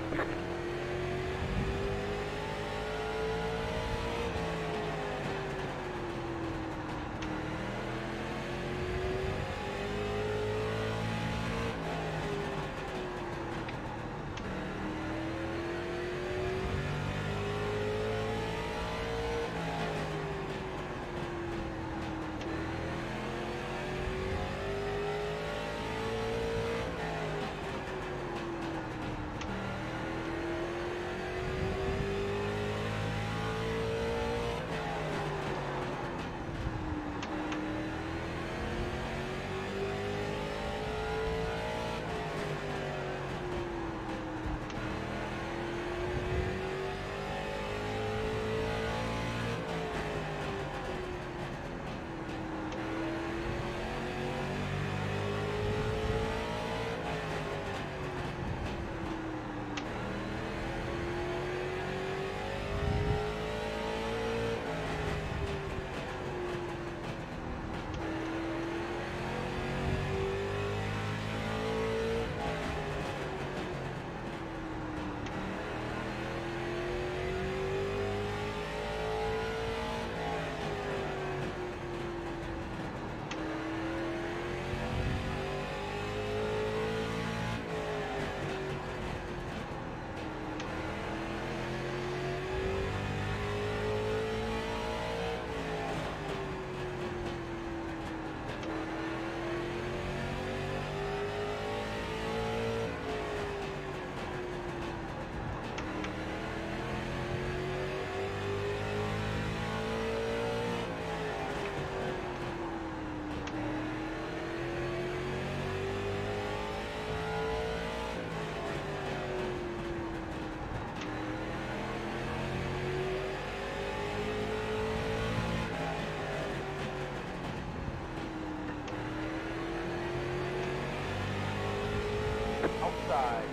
Outside.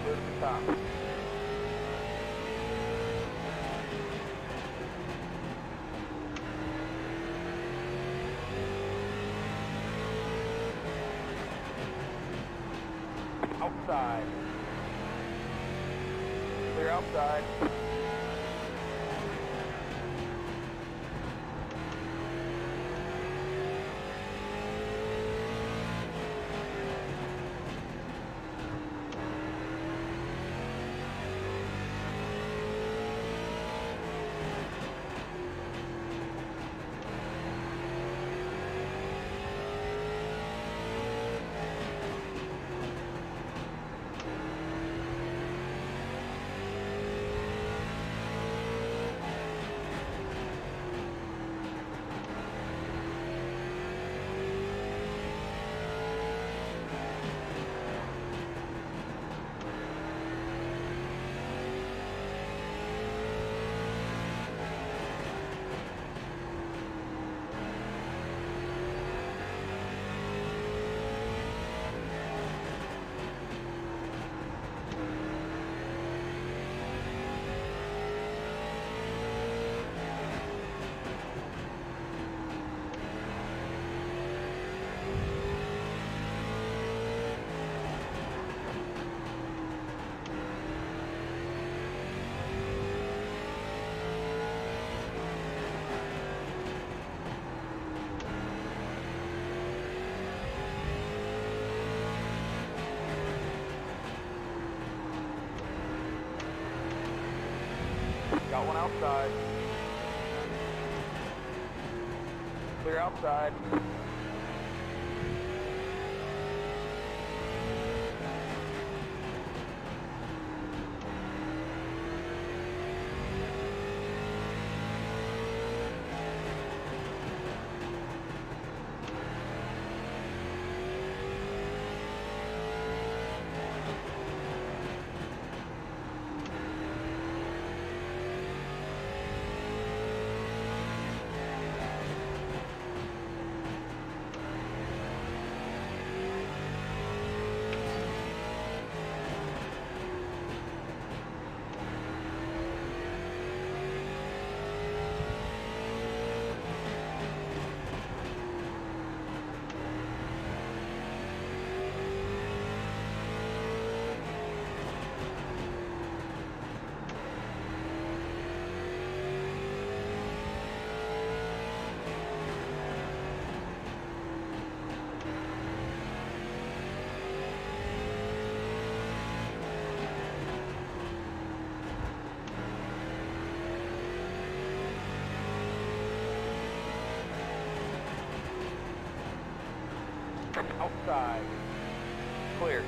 Clear to the top. Outside. Clear outside. Got one outside. Clear outside. Outside. Clear.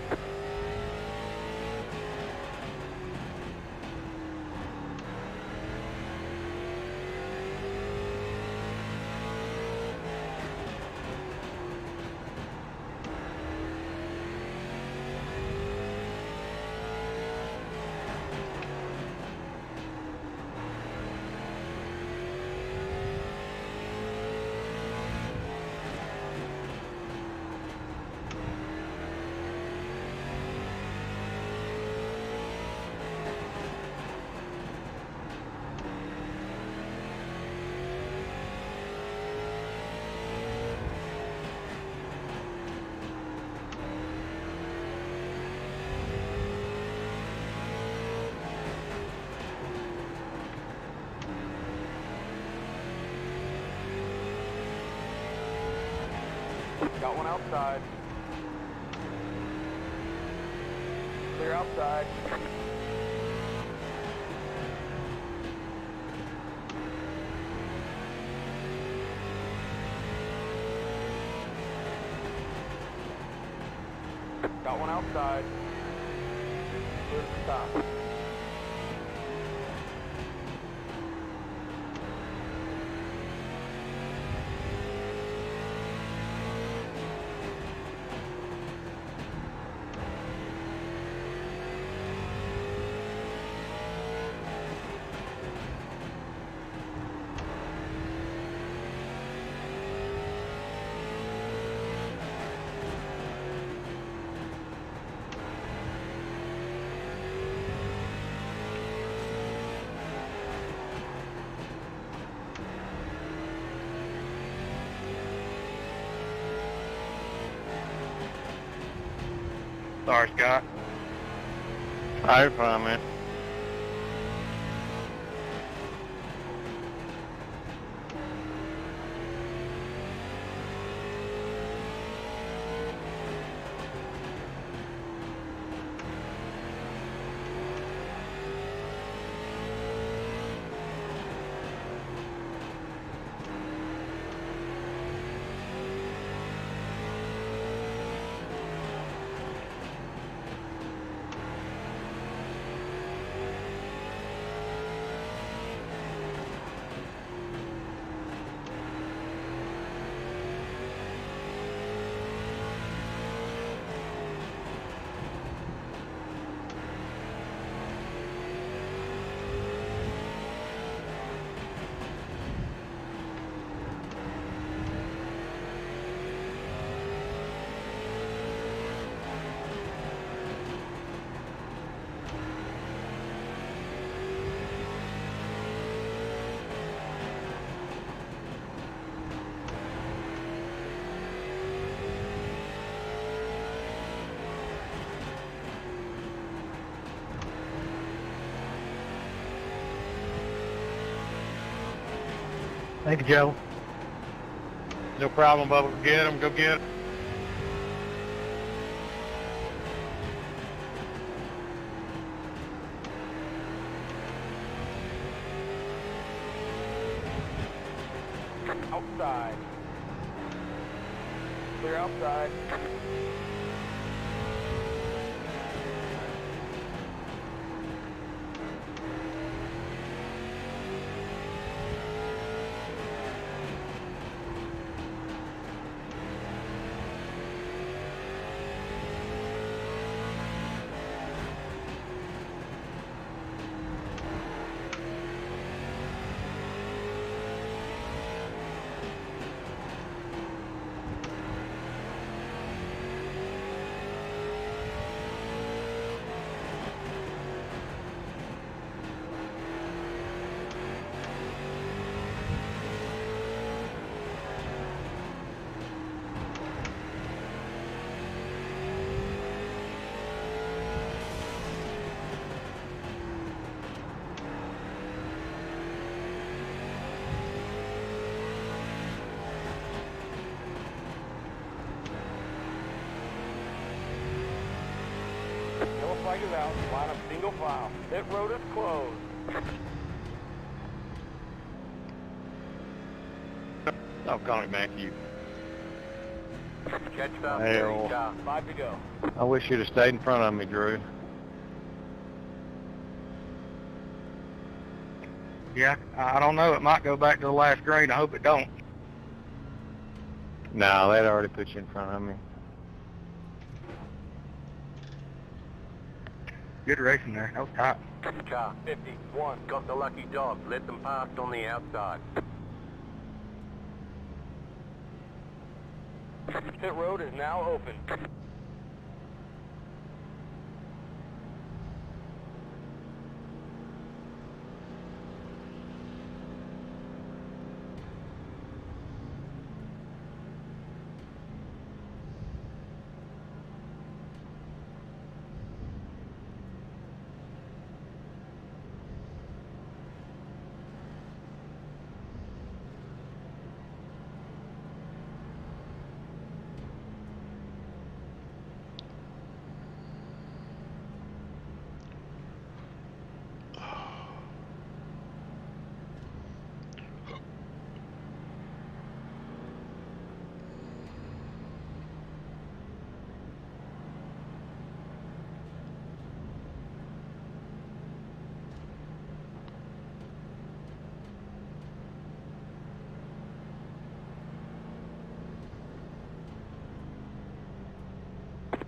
Got one outside. Clear outside. Got one outside. Clear to the top. Sorry, Scott. All right, man. Thank you, Joe. No problem, Bubba. Go get him. Go get him. Outside. Clear outside. Flag is out. Line up single file. Pit road is closed. I'm calling back to you. Catch stop, Hell. 30 car, 5 to go. I wish you'd have stayed in front of me, Drew. Yeah, I don't know. It might go back to the last grade. I hope it don't. No, they'd already put you in front of me. Good racing there. That was tight. Car 51, got the lucky dog. Let them past on the outside. Pit road is now open.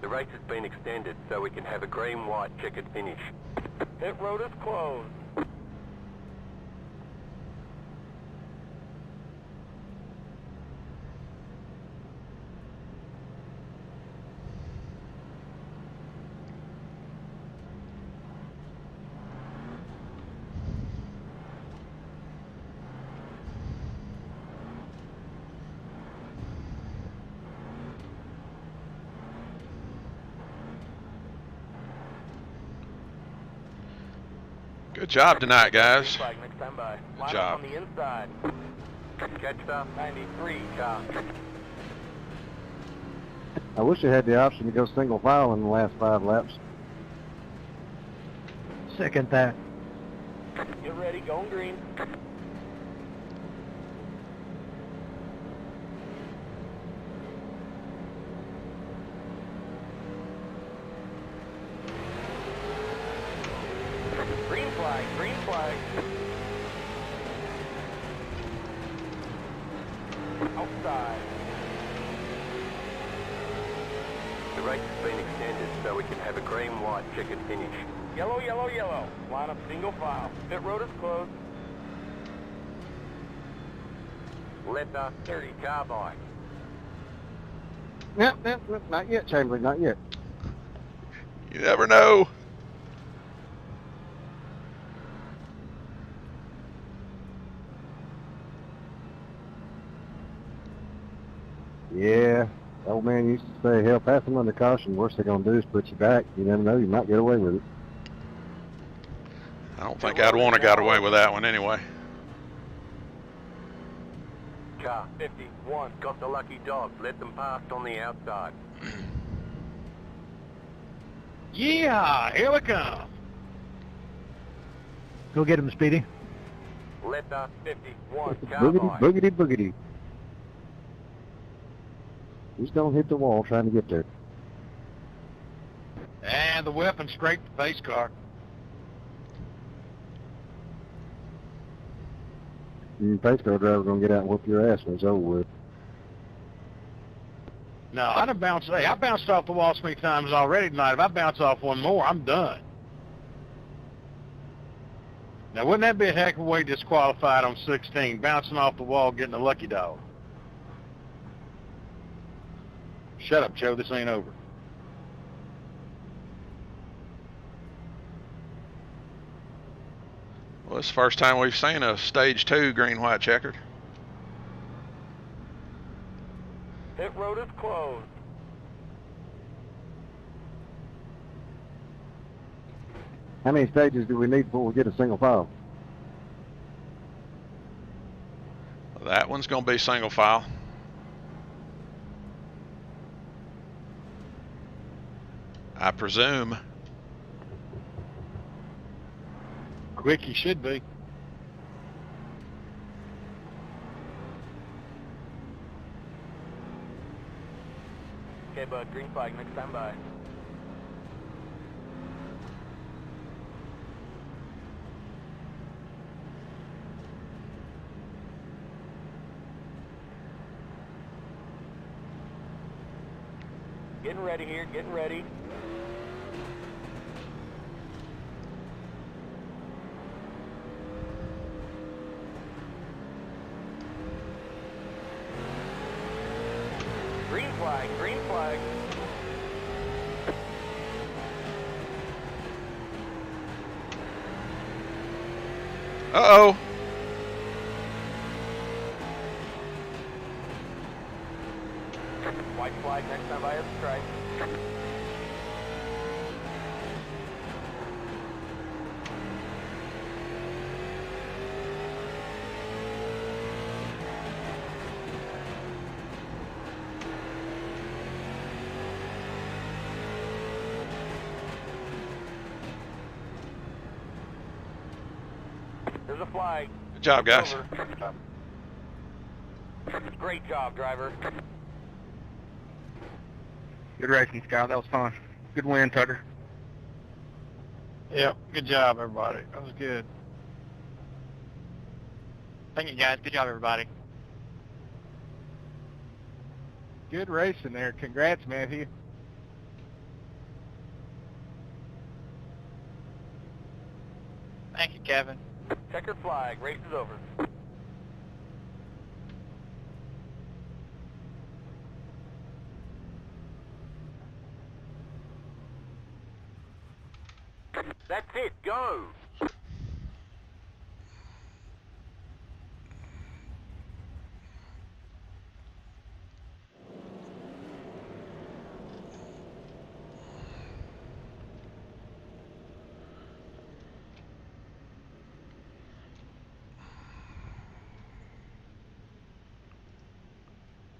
The race has been extended so we can have a green-white checkered finish. Pit road is closed. Good job tonight, guys. Flag next time by. Good Line up job. on the inside. Catch stop 93 car. I wish I had the option to go single file in the last 5 laps. Second that. Get ready, going green. Green flag, green flag. Outside. The race has been extended so we can have a green-white checkered finish. Yellow, yellow, yellow. Line up single file. Pit road is closed. Letter 30 carbine. Yep, not yet, Chamblee, not yet. You never know. Yeah, the old man used to say, hell, pass them under caution. Worst they're going to do is put you back. You never know, you might get away with it. I don't think I'd want to got away with that one anyway. Car 51, got the lucky dog. Let them past on the outside. Yeah, here we come. Go get him, Speedy. Letter 51 Boogity, carbine. boogity, boogity. Just don't hit the wall trying to get there. And the weapon scraped the pace car. Pace car driver's going to get out and whoop your ass when it's over with. No, I done bounced. Hey, I bounced off the wall so many times already tonight. If I bounce off one more, I'm done. Now, wouldn't that be a heck of a way disqualified on 16, bouncing off the wall, getting a lucky dog? Shut up, Joe. This ain't over. Well, it's the first time we've seen a stage 2 green-white checkered. Pit road is closed. How many stages do we need before we get a single file? That one's going to be single file. I presume. Quick, you should be. Okay, bud. Green flag next time by. Getting ready here, getting ready. Green flag, green flag. Uh-oh. White flag next time by a stripe. There's a flag. Good job, guys. Over. Great job, driver. Good racing, Scott. That was fun. Good win, Tucker. Yep, good job, everybody. That was good. Thank you, guys. Good job, everybody. Good racing there. Congrats, Matthew. Thank you, Kevin. Checker flag. Race is over. That's it. Go.